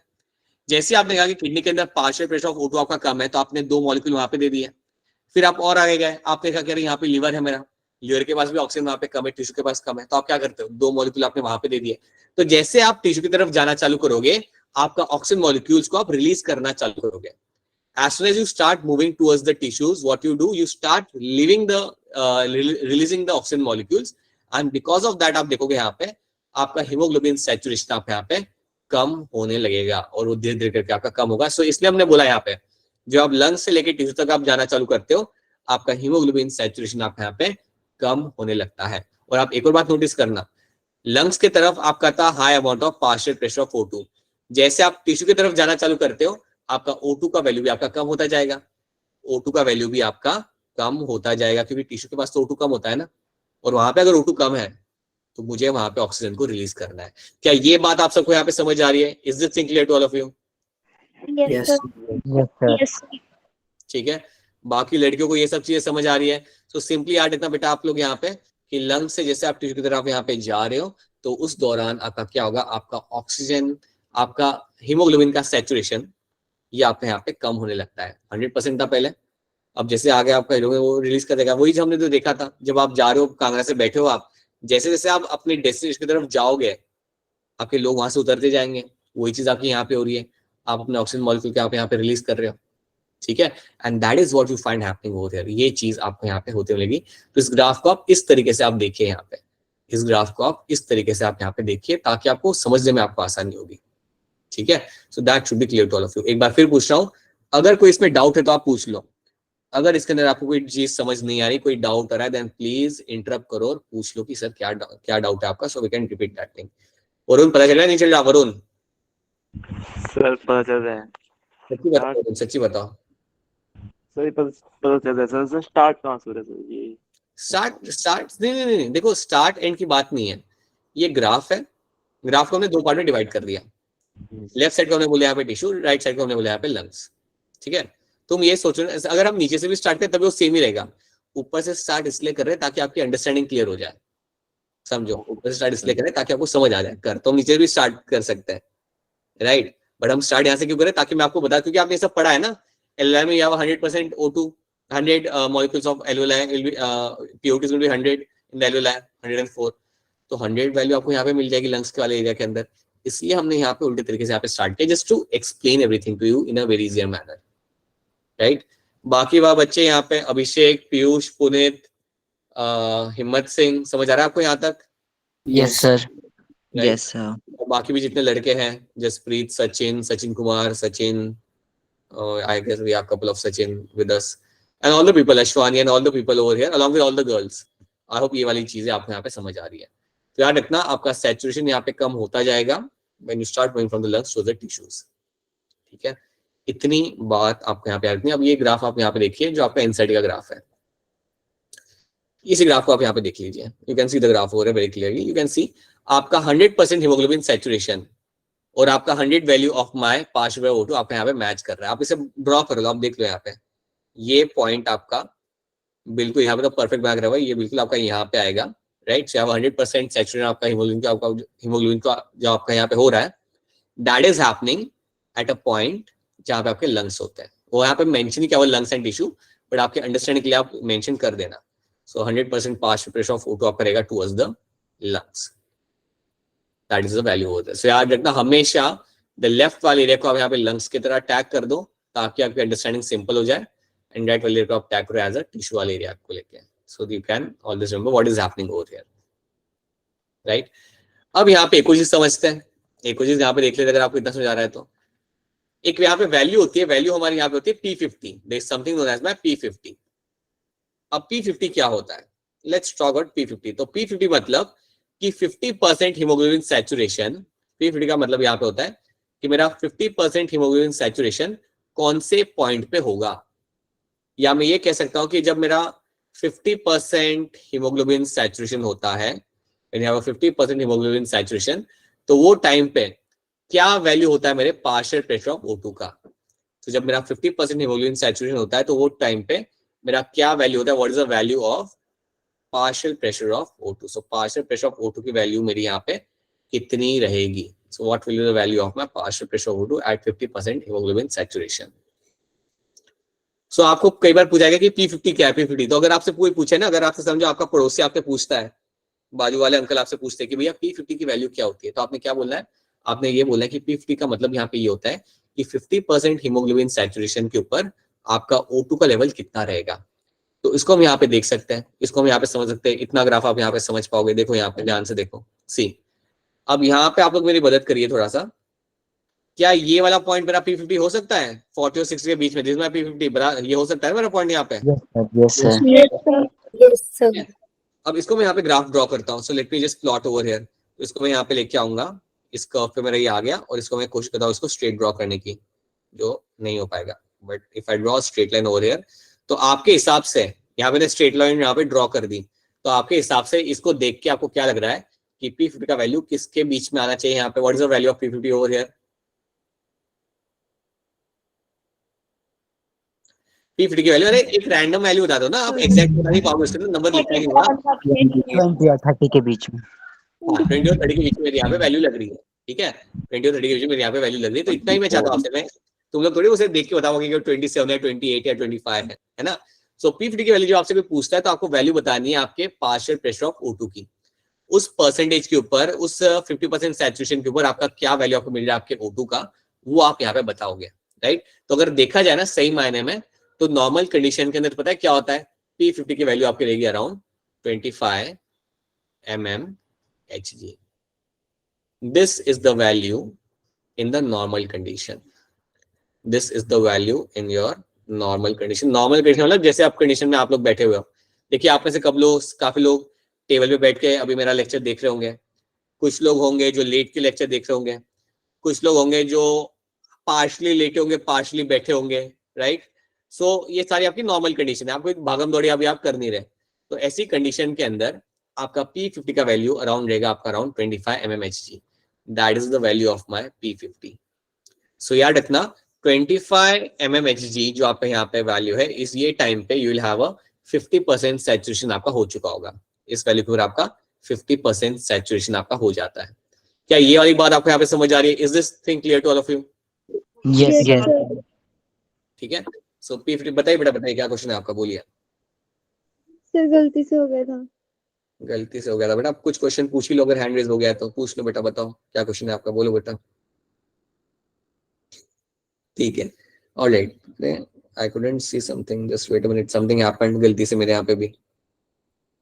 A: जैसे आपने कहा कि किडनी के अंदर पार्शियल प्रेशर ऑफ O2 आपका कम है, तो आपने 2 मॉलिक्यूल वहां पे दे दिए। फिर आप और आगे गए, आपने देखा कि यहाँ पे लीवर है मेरा, लीवर के पास भी ऑक्सीजन वहां पे कम है, टिश्यू के पास कम है, तो आप क्या करते हो, 2 मॉलिक्यूल आपने वहां पे दे दिए। तो जैसे आप टिश्यू की तरफ जाना चालू करोगे, आपका ऑक्सीजन मॉलिक्यूल्स को आप रिलीज करना चालू करोगे। As soon as you start moving towards the tissues, what you do, you start releasing the oxygen molecules, and because of that आप देखोगे यहाँ पे आपका हीमोग्लोबिन सैचुरेशन आप यहाँ पे कम होने लगेगा, और वो धीरे धीरे करके आपका कम होगा। सो इसलिए हमने बोला यहाँ पे जो आप लंग्स से लेके टिश्यू तक आप जाना चालू करते हो, आपका हीमोग्लोबिन सैचुरेशन आप यहाँ पे कम होने लगता है। और आप एक और बात नोटिस करना, लंग्स की तरफ आपका था high amount of partial pressure of O2, जैसे आप टिश्यू की तरफ जाना चालू करते हो, आपका O2 का वैल्यू भी आपका कम होता जाएगा, O2 का वैल्यू भी आपका कम होता जाएगा, क्योंकि टिश्यू के पास तो O2 कम होता है ना, और वहां पे अगर O2 कम है तो मुझे वहां पे ऑक्सीजन को रिलीज करना है। क्या ये बात आप सबको यहाँ पे समझ आ रही है? Is this thing clear to all of you?
C: Yes, sir.
B: Yes, sir.
C: Yes, sir.
A: ठीक है, बाकी लड़कियों को ये सब चीजें समझ आ रही है। सो सिंपली याद रखना बेटा आप लोग यहाँ पे कि लंग से जैसे आप टिश्यू की तरफ यहाँ पे जा रहे हो, तो उस दौरान आपका क्या होगा, आपका ऑक्सीजन, आपका हीमोग्लोबिन का सैचुरेशन ये आपका यहाँ पे कम होने लगता है। 100% था पहले, अब जैसे आगे आपका वो रिलीज कर देगा। वही जो हमने तो देखा था, जब आप जा रहे हो कांगड़ा से बैठे हो आप, जैसे जैसे आप अपनी डेस्टिनेशन की तरफ जाओगे, आपके लोग वहां से उतरते जाएंगे, वही चीज आपकी यहाँ पे हो रही है, आप अपने ऑक्सीजन मॉलिक्यूल के आप यहाँ पे रिलीज कर रहे हो। ठीक है, and that is what you find happening over here. ये चीज आपको यहाँ पे होते मिलेगी। तो इस ग्राफ को आप इस तरीके से आप देखिए, यहाँ पे इस ग्राफ को आप इस तरीके से आप यहाँ पे देखिए, ताकि आपको समझने में आपको आसानी होगी। ठीक है, so that should be clear to all of you. एक बार फिर पूछ रहा हूँ, अगर कोई इसमें डाउट है तो आप पूछ लो। अगर इसके अंदर आपको कोई चीज समझ नहीं आ रही, कोई डाउट आ रहा है, देन प्लीज इंटरप्ट करो और पूछ लो कि सर क्या डाउट है आपका, so we can repeat that thing. Varun पता चल रहा है नहीं चल रहा? वरुण
D: सर पता चल रहा है।
A: सच्ची बताओ, वरुण सच्ची बताओ।
D: सर पता चल रहा है सर। स्टार्ट कहाँ से हो रहा है सर? ये
A: स्टार्ट नहीं, देखो स्टार्ट एंड की बात नहीं है, ये ग्राफ है। ग्राफ को हमने 2 पार्ट में डिवाइड कर दिया। लेफ्ट साइड को हमने बोला यहाँ पे टिश्यू, राइट साइड को हमने बोला यहाँ पे लंग्स। ठीक है, तुम ये सोचो अगर हम नीचे से भी स्टार्ट करें तभी वो सेम ही रहेगा। ऊपर से स्टार्ट इसलिए कर रहे हैं ताकि आपकी अंडरस्टैंडिंग क्लियर हो जाए, समझो। ऊपर से स्टार्ट इसलिए कर रहे हैं ताकि आपको समझ आ जाए। कर तो हम नीचे भी स्टार्ट कर सकते हैं, राइट, बट हम स्टार्ट यहाँ से क्यों करें, ताकि मैं आपको बता, क्योंकि आपने ये सब पढ़ा है ना, एलओआई में यहाँ 100% O2, 100 molecules of alveoli will be PO2 is going to be 100 in the alveoli, 104, तो 100 वैल्यू आपको यहाँ पे मिल जाएगी लंग्स के वाले एरिया के अंदर। इसलिए हमने यहाँ पे उल्टे तरीके से यहाँ पे स्टार्ट किया, just to explain everything to you in a very easier manner, right. बाकी वह बच्चे यहाँ पे अभिषेक, पीयूष, पुनीत, हिम्मत सिंह, समझ आ रहा है आपको यहाँ तक?
B: Yes, sir.
A: Right?
B: Yes, sir.
A: और बाकी भी जितने लड़के हैं, Jasprit, Sachin Kumar, Sachin, I guess we have a couple of Sachin with us, and all the people, Ashwani and all the people over here, along with all the girls. I hope ये वाली चीजें आपको यहाँ पे समझ आ रही है। तो याद रखना, आपका सैचुरेशन यहाँ पे कम होता जाएगा when you start going from the lungs to the tissues। ठीक है, इतनी बात आपको यहाँ पे याद रखनी है। अब ये ग्राफ आप यहाँ पे देखिए, जो आपका इनसाइड का ग्राफ है, इसी ग्राफ को आप यहाँ पे देख लीजिए। You can see the graph over very clearly. You can see आपका 100% हीमोग्लोबिन सैचुरेशन और आपका 100 value of my partial O2 आपका यहाँ पे मैच कर रहा है। आप इसे ड्रॉ कर लो, आप देख लो यहाँ पे, ये पॉइंट आपका बिल्कुल यहाँ पे तो परफेक्ट मैच रहा है, ये बिल्कुल आपका यहाँ पे आएगा, राइट। सो 100% सैचुरेशन आपका हीमोग्लोबिन का जो आपका यहाँ पे हो रहा है, that is happening at a point जहाँ पे आपके लंग्स होते हैं। वो यहाँ पे मेंशन ही क्या हुआ, लंग्स एंड टिश्यू, बट आपके अंडरस्टैंडिंग के लिए आप मेंशन कर देना। सो 100% पार्शियल प्रेशर ऑफ O2 आप करेगा towards the lungs, that is the value होता है। सो याद रखना, हमेशा द लेफ्ट वाले एरिया को आप यहाँ पे लंग्स की तरह टैग कर दो, ताकि आपकी अंडरस्टैंडिंग सिंपल हो जाए, एंड राइट वाले एरिया को आप टैग करो एज अ टिश्यू वाले एरिया को लेके, सो you can always remember what is happening over here, right. अब यहाँ पे एक और चीज समझते हैं, एक और चीज यहाँ पे देख लेते हैं, अगर आपको इतना समझ आ रहा है तो। एक यहाँ पे वैल्यू होती है, वैल्यू हमारी यहाँ पे होती है P50, there is something known as my P50। अब P50 क्या होता है, लेट्स टॉक अबाउट P50। तो P50 मतलब कि 50% हीमोग्लोबिन सैचुरेशन। P50 का मतलब यहाँ पे होता है कि मेरा 50% हीमोग्लोबिन सैचुरेशन कौन से पॉइंट पे होगा, या मैं ये कह सकता हूं कि जब मेरा 50% हीमोग्लोबिन सैचुरेशन होता है, 50% हीमोग्लोबिन सैचुरेशन, तो वो टाइम पे क्या वैल्यू होता है मेरे पार्शियल प्रेशर ऑफ O2 का। तो जब मेरा 50% हीमोग्लोबिन सैचुरेशन होता है, तो वो टाइम पे मेरा क्या वैल्यू होता है, what is the value of partial pressure of O2। So partial pressure of O2 की वैल्यू मेरी यहाँ पे कितनी रहेगी। So what will be the value of my partial pressure of O2 at 50% hemoglobin saturation. So आपको कई बार पूछा जाएगा कि P50 क्या है, P50। तो अगर आपसे कोई पूछे ना, अगर आपसे समझो आपका पड़ोसी आपसे पूछता है, बाजू वाले अंकल आपसे पूछते हैं कि भैया P50 की वैल्यू क्या होती है, तो आपने क्या बोलना है? आपने ये बोलना है कि P50 का मतलब यहाँ पे ये होता है कि 50% हीमोग्लोबिन सैचुरेशन के ऊपर आपका O2 का लेवल कितना रहेगा। तो इसको हम यहाँ पे देख सकते हैं, इसको हम यहाँ पे समझ सकते हैं। इतना ग्राफ आप यहाँ पे समझ पाओगे। देखो यहाँ पे ध्यान से देखो, सी। अब यहाँ पे आप लोग मेरी मदद करिए थोड़ा सा। क्या ये वाला पॉइंट मेरा P50 हो सकता है 40 और 60 के बीच में? जिसमें P50 ये हो सकता है मेरा पॉइंट यहाँ पे।
B: Yes, sir.
E: Yes, sir.
C: Yes, sir.
A: अब इसको मैं यहाँ पे ग्राफ ड्रॉ करता हूँ। So let me just plot over here. तो इसको मैं यहाँ पे लेके आऊंगा, इस कर्व पे मेरा ये आ गया, और इसको मैं कोशिश करता हूँ इसको स्ट्रेट ड्रॉ करने की, जो नहीं हो पाएगा। But if I draw straight line over here, तो आपके हिसाब से यहाँ पे स्ट्रेट लाइन यहाँ पे ड्रॉ कर दी, तो आपके हिसाब से इसको देख के आपको क्या लग रहा है कि P50 का वैल्यू किसके बीच में आना चाहिए यहाँ पे? What is the value of P50 over here? P50 की वैल्यू, अरे एक रैंडम वैल्यू बता दो ना, आप एग्जैक्ट बता नहीं पाओगे, उसके नंबर लिखना ही होगा।
B: 20 और 30 के बीच में।
A: हाँ, 20 और 30 के बीच में यहाँ पे वैल्यू लग रही है, ठीक है। 20 और 30 के बीच में यहाँ पे वैल्यू लग रही है, तो इतना ही मैं चाहता हूँ आपसे। मैं तुम लोग थोड़ी उसे देख के बताओगे कि 27 है, 28 या 25 है ना। सो P50 की वैल्यू जो आपसे कोई पूछता है, तो आपको वैल्यू बतानी है आपके पार्शियल प्रेशर ऑफ O2 की। उस परसेंटेज के ऊपर, उस 50% सैचुरेशन के ऊपर आपका क्या वैल्यू आपको मिल रहा है आपके O2 का, वो आप यहाँ पे बताओगे, राइट। तो अगर देखा जाए ना सही मायने में, तो नॉर्मल कंडीशन के अंदर पता है क्या होता है? P50 की वैल्यू आपकी रहेगी around 25 mmHg। This is the value in the normal condition. This is the value in your normal condition. Normal condition मतलब जैसे आप कंडीशन में आप लोग बैठे हुए हो। देखिए आप में से काफी लोग टेबल पे बैठ के अभी मेरा लेक्चर देख रहे होंगे, कुछ लोग होंगे जो लेट के लेक्चर देख रहे होंगे, कुछ लोग होंगे जो पार्शली लेटे होंगे, पार्शली बैठे होंगे, राइट। सो ये सारी आपकी नॉर्मल कंडीशन है, आपको एक भागम दौड़ी अभी आप कर नहीं रहे। तो ऐसी कंडीशन के अंदर आपका P50 का वैल्यू अराउंड रहेगा आपका around 25 mmHg। That is the value of my P50। सो याद रखना 25 mmHg जो आपका यहाँ पे वैल्यू है, इस ये टाइम पे you will have a 50% saturation आपका हो चुका होगा। इस वैल्यू पर आपका 50% सैचुरेशन आपका हो जाता है। क्या ये वाली बात आपको यहाँ पे समझ आ रही है? Is this thing clear to all of you?
B: Yes, yes.
A: ठीक है। सो P50 बताइए बेटा, बताइए क्या क्वेश्चन है आपका, बोलिए।
E: सर गलती से हो गया था।
A: गलती से हो गया था बेटा, आप कुछ क्वेश्चन पूछ ही लो, अगर हैंड रेज हो गया है तो पूछ लो बेटा, बताओ क्या क्वेश्चन है आपका, बोलो बेटा। ठीक है, alright. I couldn't see something, just wait a minute, something happened गलती से मेरे यहाँ पे भी,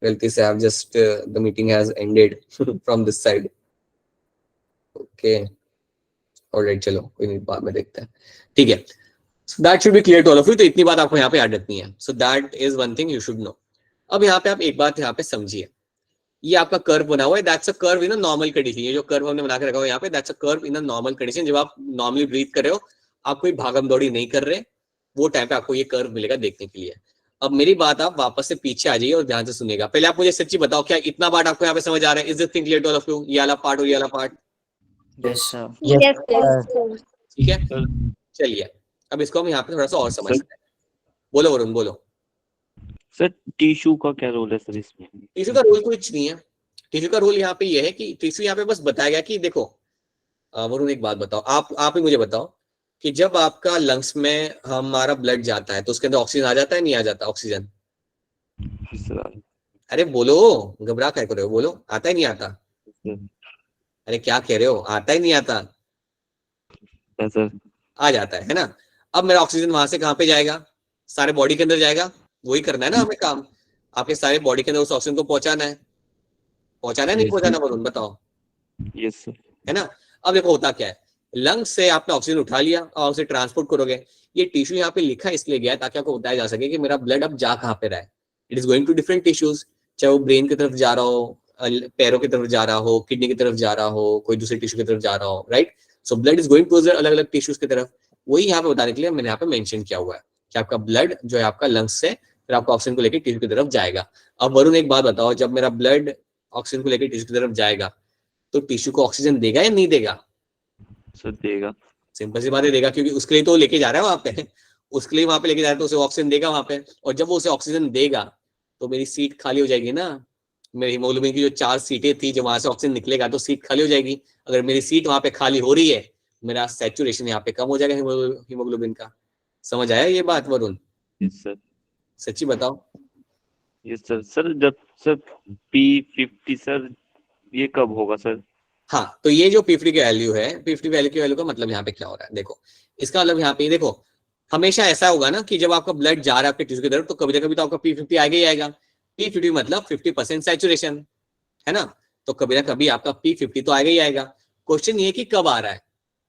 A: गलती से I have just the meeting has ended from this side. Okay alright, चलो कोई नहीं, बाद में देखते हैं, ठीक है। So that should be clear to all of you। तो इतनी बात आपको यहाँ पे याद रखनी है। So that is one thing you should know। अब यहाँ पे आप एक बात यहाँ पे समझिए, ये आपका कर्व बना हुआ है, that's a curve in a normal condition. ये जो कर्व हमने बना के रखा हुआ है यहाँ पे, that's a curve in a normal condition. जब आप नॉर्मली ब्रीथ कर रहे हो, आप कोई भागम दौड़ी नहीं कर रहे, वो टाइम पे आपको ये कर्व मिलेगा देखने के लिए। अब मेरी बात आप वापस से पीछे आ जाइए और ध्यान से सुनेगा। पहले आप मुझे सच्ची बताओ, क्या इतना पार्ट आपको यहाँ पे समझ आ रहा है? Is this thing clear to all of you? ये वाला पार्ट और ये वाला part?
B: Yes, sir.
C: Yes,
B: sir.
C: sir.
A: ठीक है, चलिए अब इसको हम यहाँ पे थोड़ा सा और समझते हैं। बोलो वरुण, बोलो।
D: सर टिश्यू का क्या रोल है सर इसमें?
A: टिश्यू का रोल कुछ नहीं है। टिश्यू का रोल यहाँ पे ये है कि टिश्यू यहाँ पे बस बताया गया कि देखो वरुण एक बात बताओ, आप ही मुझे बताओ कि जब आपका लंग्स में हमारा ब्लड जाता है तो उसके अंदर ऑक्सीजन आ जाता है, नहीं आ जाता ऑक्सीजन? अरे बोलो, घबरा क्या कर रहे हो, बोलो, आता ही नहीं आता? अरे क्या कह रहे हो, आता ही नहीं आता?
D: सर
A: आ जाता है ना। अब मेरा ऑक्सीजन वहां से कहाँ पे जाएगा? सारे बॉडी के अंदर जाएगा, वही करना है ना हमें काम, आपके सारे बॉडी के अंदर उस ऑक्सीजन को पहुंचाना है, नहीं पहुंचाना वरुण, बताओ?
D: Yes sir.
A: है ना। अब देखो होता क्या है, लंग्स से आपने ऑक्सीजन उठा लिया और उसे ट्रांसपोर्ट करोगे। ये टिश्यू यहाँ पे लिखा इसलिए गया है ताकि आपको बताया जा सके कि मेरा ब्लड अब जा कहाँ पे रहा है। It is going to different tissues, चाहे वो ब्रेन की तरफ जा रहा हो, पैरों की तरफ जा रहा हो, किडनी की तरफ जा रहा हो, कोई दूसरे टिश्यू की तरफ जा रहा हो, right. So blood is going to अलग अलग टिश्यूज की तरफ। वही यहाँ पे बताने के लिए मैंने यहाँ पे मेंशन किया हुआ है कि आपका ब्लड जो है आपका लंग्स से फिर आपका ऑक्सीजन को लेकर टिश्यू की तरफ जाएगा। अब वरुण एक बात बताओ, जब मेरा ब्लड ऑक्सीजन को लेकर टिश्यू की तरफ जाएगा तो टिश्यू को ऑक्सीजन देगा या नहीं देगा?
D: सर देगा।
A: सिंपल सी बात है, देगा, क्योंकि उसके लिए तो लेके जा रहा है वहां पे, उसके लिए वहां पे लेके जा रहा है तो उसे ऑक्सीजन देगा वहां पे। और जब वो उसे ऑक्सीजन देगा तो मेरी सीट खाली हो जाएगी ना। मेरी हीमोग्लोबिन की जो 4 सीटें थी, जब वहां से ऑक्सीजन निकलेगा तो सीट खाली हो जाएगी। अगर मेरी सीट वहां पे खाली हो रही है, मेरा सैचुरेशन यहाँ पे कम हो जाएगा हीमोग्लोबिन का। समझ आया ये बात वरुण?
D: Yes sir.
A: सच्ची बताओ।
D: Yes sir. सर जब सर P50 सर ये कब होगा सर?
A: हाँ, तो ये जो P50 की वैल्यू है, P50 वैल्यू की वैल्यू का मतलब यहाँ पे क्या हो रहा है, देखो इसका मतलब यहाँ पे देखो, हमेशा ऐसा होगा ना कि जब आपका ब्लड जा रहा है आपके टिश्यू की तरफ, तो कभी ना कभी तो आपका P50 आएगा ही आएगा। P50 मतलब 50% सैचुरेशन, है ना, तो कभी ना कभी आपका P50 तो आएगा ही आएगा। क्वेश्चन ये कि कब आ रहा है,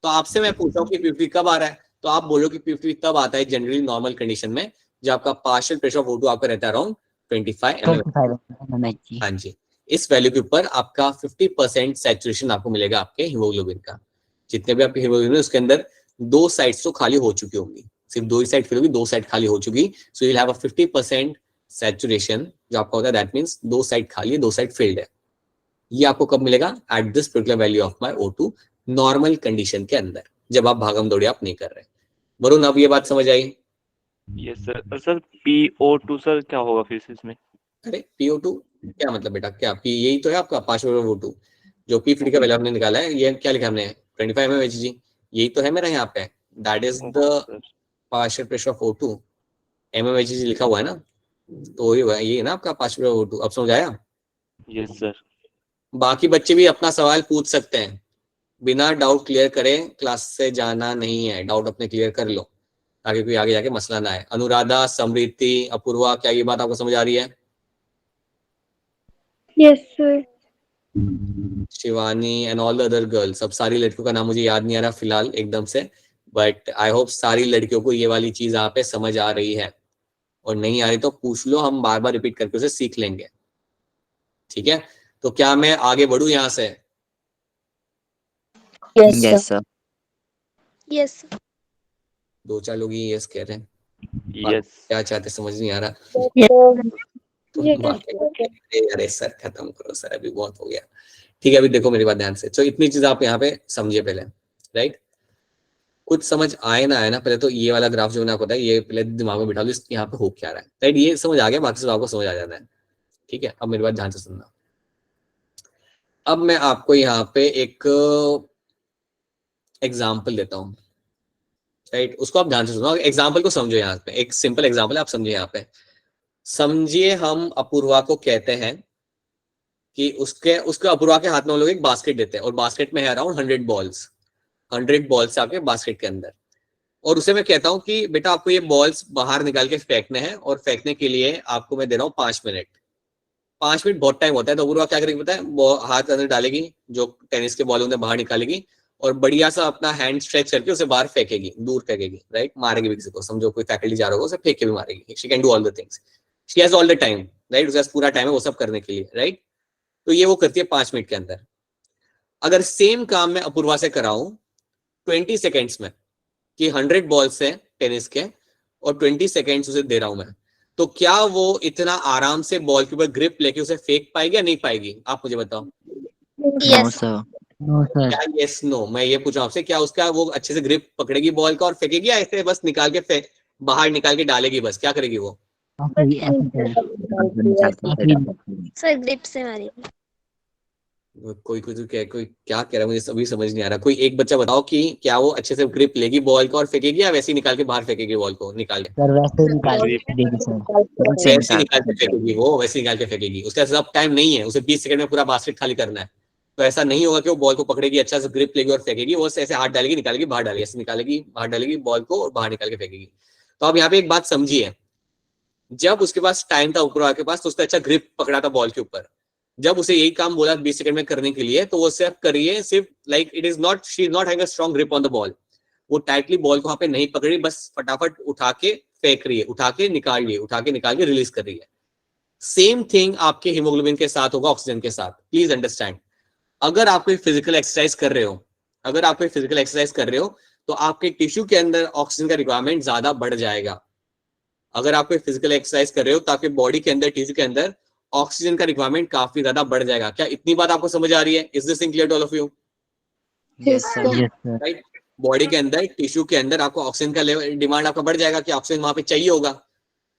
A: तो आपसे मैं पूछता हूँ कि P50 कब आ रहा है, तो आप बोलो कि P50 तब आता है जनरली नॉर्मल कंडीशन में जब आपका पार्शियल प्रेशर ऑफ O2 आपका रहता है अराउंड 25 mm।
B: 25 mmHg।
A: हाँ जी, इस वैल्यू के ऊपर आपका 50% सैचुरेशन आपको मिलेगा आपके हीमोग्लोबिन का। जितने भी आपके हीमोग्लोबिन है उसके अंदर 2 साइड्स तो खाली हो चुकी होंगी, सिर्फ 2 ही साइड फिल होगी, 2 साइड खाली हो चुकी, सो you will have a 50% saturation जो आपका होता है, दैट मींस 2 साइड खाली है, 2 साइड फिल्ड है। ये आपको कब मिलेगा? At this particular value of my O2 normal condition के अंदर, जब आप भागम दौड़ी आप नहीं कर रहे। वरुण, अब ये बात समझ आई?
D: Yes sir. और सर PO2 सर क्या होगा फिर इसमें?
A: अरे PO2 क्या मतलब बेटा, क्या P यही तो है आपका पार्शियल O2 जो P50 का वैल्यू हमने निकाला है, ये क्या लिखा हमने 25 mmHg, यही तो है मेरा यहाँ पे, that is the partial pressure of O2, mmHg लिखा हुआ है ना, तो ये है ना आपका पार्शियल O2। अब समझ आया?
D: Yes sir.
A: बाकी बच्चे भी अपना सवाल पूछ सकते हैं, बिना डाउट क्लियर करें क्लास से जाना नहीं है, डाउट अपने क्लियर कर लो ताकि कोई आगे जाके मसला ना आए। अनुराधा, समृति, अपूर्वा, क्या ये बात आपको समझ आ रही है?
E: Yes, sir.
A: Shivani and all the other girls, सब सारी लड़कियों का नाम मुझे याद नहीं आ रहा फिलहाल एकदम से, बट आई होप सारी लड़कियों को ये वाली चीज यहाँ पे समझ आ रही है, और नहीं आ रही तो पूछ लो, हम बार बार रिपीट करके उसे सीख लेंगे। ठीक है, तो क्या मैं आगे बढ़ू यहाँ से?
B: Yes sir।
C: Yes.
A: 2-4 लोग ही यस कह रहे हैं,
D: यस।
A: क्या चाहते समझ नहीं आ रहा। तो
E: Yes,
A: अरे सर खत्म करो सर, अभी बहुत हो गया। ठीक है, अभी देखो मेरी बात ध्यान से, तो इतनी चीज आप यहाँ पे समझिए पहले, राइट? कुछ समझ आए ना आए ना, पहले तो ये वाला ग्राफ जो मैंने आपको बताया ये पहले दिमाग में बिठा लो, यहाँ पे हो क्या रहा है, राइट? ये समझ आ गया, बाकी सब आपको समझ आ जाता है। ठीक है, अब मेरी बात ध्यान से सुनना। अब मैं आपको यहाँ पे एक एग्जाम्पल देता हूँ, राइट? उसको आप ध्यान से सुनो, एग्जाम्पल को समझो। यहाँ पे एक सिंपल एग्जाम्पल है, आप समझिए। यहाँ पे समझिए, हम अपूर्वा को कहते हैं कि उसके अपूर्वा के हाथ में हम लोग एक बास्केट देते हैं, और बास्केट में है अराउंड 100 बॉल्स, 100 बॉल्स आपके बास्केट के अंदर, और उसे मैं कहता हूं कि बेटा आपको ये बॉल्स बाहर निकाल के फेंकने हैं, और फेंकने के लिए आपको मैं दे रहा हूँ 5 मिनट। 5 मिनट बहुत टाइम होता है, तो अपूर्वा क्या करेगी पता है? हाथ अंदर डालेगी, जो टेनिस के बॉल बाहर निकालेगी, और बढ़िया सा अपना हैंड स्ट्रेच करके उसे बाहर फेंकेगी, दूर फेंकेगी, राइट? मारेगी भी किसी को, समझो कोई फैकल्टी जा रहा होगा उसे फेंक के भी मारेगी। She can do all the things, she has all the time, right? उसके पास पूरा टाइम है वो सब करने के लिए, राइट? तो ये वो करती है 5 मिनट के अंदर। अगर सेम काम मैं अपूर्वा से कराऊं 20 सेकेंड्स में, कि 100 बॉल्स है टेनिस के और 20 सेकेंड्स उसे दे रहा हूं मैं, तो क्या वो इतना आराम से बॉल के ऊपर ग्रिप लेके उसे फेंक पाएगी या नहीं पाएगी? आप मुझे बताओ।
B: No
C: Yes.
B: sir। No sir।
A: क्या यस नो? मैं ये पूछ रहा हूं आपसे, क्या उसका वो अच्छे से ग्रिप पकड़ेगी बॉल का और फेंकेगी, या ऐसे बस निकाल के बाहर निकाल के डालेगी बस? क्या करेगी वो?
C: Sir, grip से मारेगी।
A: कोई क्या कह रहा है, मुझे सभी समझ नहीं आ रहा। कोई एक बच्चा बताओ कि क्या वो अच्छे से ग्रिप लेगी बॉल का और फेंकेगी, या वैसे ही निकाल के बाहर फेंकेगी बॉल को निकाल के?
B: सर वैसे ही निकाल देगी सर।
A: वैसे निकाल के फेंकेगी, वो वैसे निकाल के फेंकेगी। उसका सब टाइम नहीं है, उसे 20 सेकंड में पूरा बास्केट खाली करना है। तो ऐसा नहीं होगा कि वो बॉल को पकड़ेगी, अच्छा से ग्रिप लेगी और फेंकेगी, वो ऐसे हाथ डालेगी, निकालेगी, बाहर डालेगी, ऐसे निकालेगी, बाहर डालेगी बॉल को और बाहर निकाल के फेंकेगी। तो अब यहाँ पे एक बात समझिए, जब उसके पास टाइम था ऊपर के पास, तो उसने अच्छा ग्रिप पकड़ा था बॉल के ऊपर। जब उसे यही काम बोला 20 सेकंड में करने के लिए, तो वो सिर्फ करिए, सिर्फ like it is not, she is not having a strong grip on the ball. वो टाइटली बॉल को वहां पे नहीं पकड़ रही, बस फटाफट उठा के फेंक रही है, उठा के निकाल रही है, उठा के निकाल के रिलीज कर रही है। सेम थिंग आपके हीमोग्लोबिन के साथ होगा, ऑक्सीजन के साथ। प्लीज अंडरस्टैंड, अगर आप कोई फिजिकल एक्सरसाइज कर रहे हो, अगर आप कोई फिजिकल एक्सरसाइज कर रहे हो, तो आपके टिश्यू के अंदर ऑक्सीजन का रिक्वायरमेंट ज्यादा बढ़ जाएगा। अगर आप कोई फिजिकल एक्सरसाइज कर रहे हो तो आपके बॉडी के अंदर, टिश्यू के अंदर ऑक्सीजन का रिक्वायरमेंट काफी ज्यादा बढ़ जाएगा। क्या इतनी बात आपको समझ आ रही है? Is this clear to all of you?
B: Yes sir। Yes sir।
A: Right, body के अंदर, टिश्यू के अंदर आपको ऑक्सीजन का लेवल, डिमांड आपका बढ़ जाएगा, कि ऑक्सीजन वहां पे चाहिए होगा।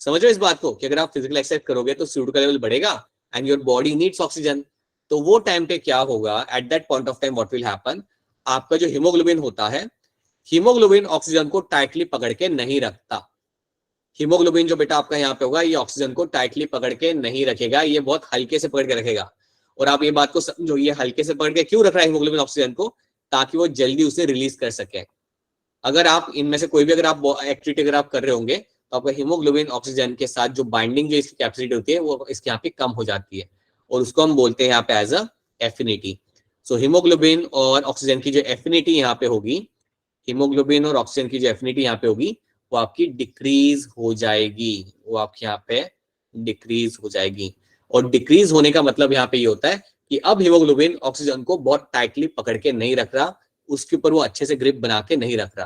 A: समझो इस बात को, कि अगर आप फिजिकल एक्सरसाइज करोगे तो CO2 का लेवल बढ़ेगा and your body needs oxygen. तो वो टाइम पे क्या होगा, at that point of time what will happen, आपका जो हीमोग्लोबिन होता है, हीमोग्लोबिन ऑक्सीजन को टाइटली पकड़ के नहीं रखता। हीमोग्लोबिन जो बेटा आपका यहाँ पे होगा, ये ऑक्सीजन को टाइटली पकड़ के नहीं रखेगा, ये बहुत हल्के से पकड़ के रखेगा। और आप ये बात को समझो, ये हल्के से पकड़ के क्यों रख रहा है हीमोग्लोबिन ऑक्सीजन को, ताकि वो जल्दी उसे रिलीज कर सके। अगर आप इनमें से कोई भी अगर आप एक्टिविटी अगर आप कर रहे होंगे तो आपका हीमोग्लोबिन ऑक्सीजन के साथ जो बाइंडिंग जो इसकी कैपेसिटी होती है वो इसके यहाँ पे कम हो जाती है, और उसको हम बोलते हैं यहाँ पे एज अ एफिनिटी। सो हीमोग्लोबिन और ऑक्सीजन की जो एफिनिटी यहाँ पे होगी, हीमोग्लोबिन और ऑक्सीजन की जो एफिनिटी यहाँ पे होगी वो आपकी डिक्रीज हो जाएगी, वो आपके यहाँ पे डिक्रीज हो जाएगी। और डिक्रीज होने का मतलब यहाँ पे ये होता है कि अब हीमोग्लोबिन ऑक्सीजन को बहुत टाइटली पकड़ के नहीं रख रहा, उसके ऊपर वो अच्छे से ग्रिप बना के नहीं रख रहा,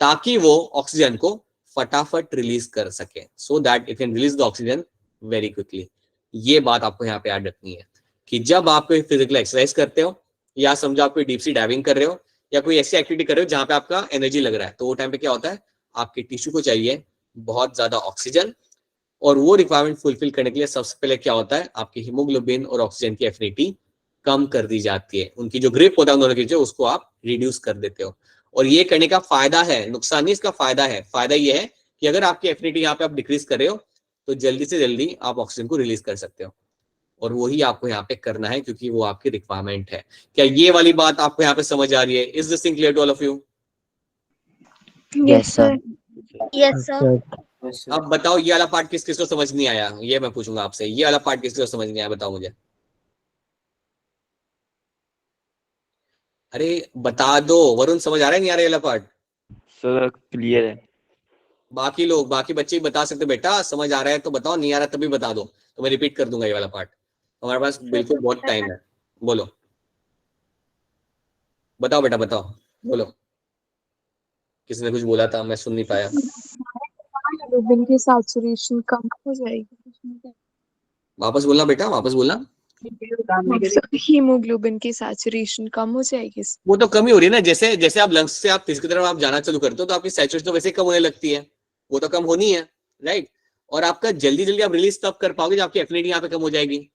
A: ताकि वो ऑक्सीजन को फटाफट रिलीज कर सके, so that it can release the oxygen very quickly. ये बात आपको यहाँ पे याद रखनी है कि जब आप कोई फिजिकल एक्सरसाइज करते हो, या समझो आप कोई डीप सी डाइविंग कर रहे हो, या कोई ऐसी एक्टिविटी कर रहे हो जहां पे आपका एनर्जी लग रहा है, तो वो टाइम पे क्या होता है, आपके टिश्यू को चाहिए बहुत ज्यादा ऑक्सीजन, और वो रिक्वायरमेंट फुलफिल करने के लिए सबसे पहले क्या होता है, आपकी हीमोग्लोबिन और ऑक्सीजन की एफिनिटी कम कर दी जाती है, उनकी जो ग्रिप होता है उन दोनों की, उसको आप रिड्यूस कर देते हो। और ये करने का फायदा है, नुकसान नहीं, इसका फायदा है। फायदा ये है कि अगर आपकी एफिनिटी यहाँ पे आप डिक्रीज कर रहे हो तो जल्दी से जल्दी आप ऑक्सीजन को रिलीज कर सकते हो, और वही आपको यहाँ पे करना है क्योंकि वो आपकी रिक्वायरमेंट है। क्या ये वाली बात आपको यहाँ पे समझ आ रही है? Is this thing clear to all of you?
B: Yes sir.
C: Yes, sir.
A: अब बताओ ये वाला पार्ट किस किस को समझ नहीं आया, ये मैं पूछूंगा आपसे, ये वाला पार्ट किस किस को समझ नहीं आया, बताओ मुझे। अरे बता दो, वरुण समझ आ रहा है नहीं आ रहा ये वाला पार्ट?
D: सर क्लियर है।
A: बाकी लोग, बाकी बच्चे भी बता सकते बेटा, समझ आ रहा है तो बताओ, नहीं आ रहा तभी बता दो, तो मैं रिपीट कर दूंगा ये वाला पार्ट। हमारे पास बिल्कुल बहुत टाइम है, बोलो बताओ बेटा, बताओ बोलो। किसी ने कुछ बोला था, मैं सुन नहीं पाया।
E: हीमोग्लोबिन की सैचुरेशन कम हो जाएगी।
A: वापस बोलना बेटा, वापस बोलना।
E: हीमोग्लोबिन की सैचुरेशन कम हो जाएगी।
A: वो तो कमी हो रही है ना, जैसे जैसे आप लंग्स से आप फिजिकल तरफ आप जाना चालू करते हो तो आपकी सैचुरेशन तो वैसे कम होने लगती है, वो तो कम होनी है, राइट। और आपका जल्दी जल्दी आप रिलीज तब कर पाओगे जब आपकी एफिनिटी यहाँ पे कम हो जाएगी।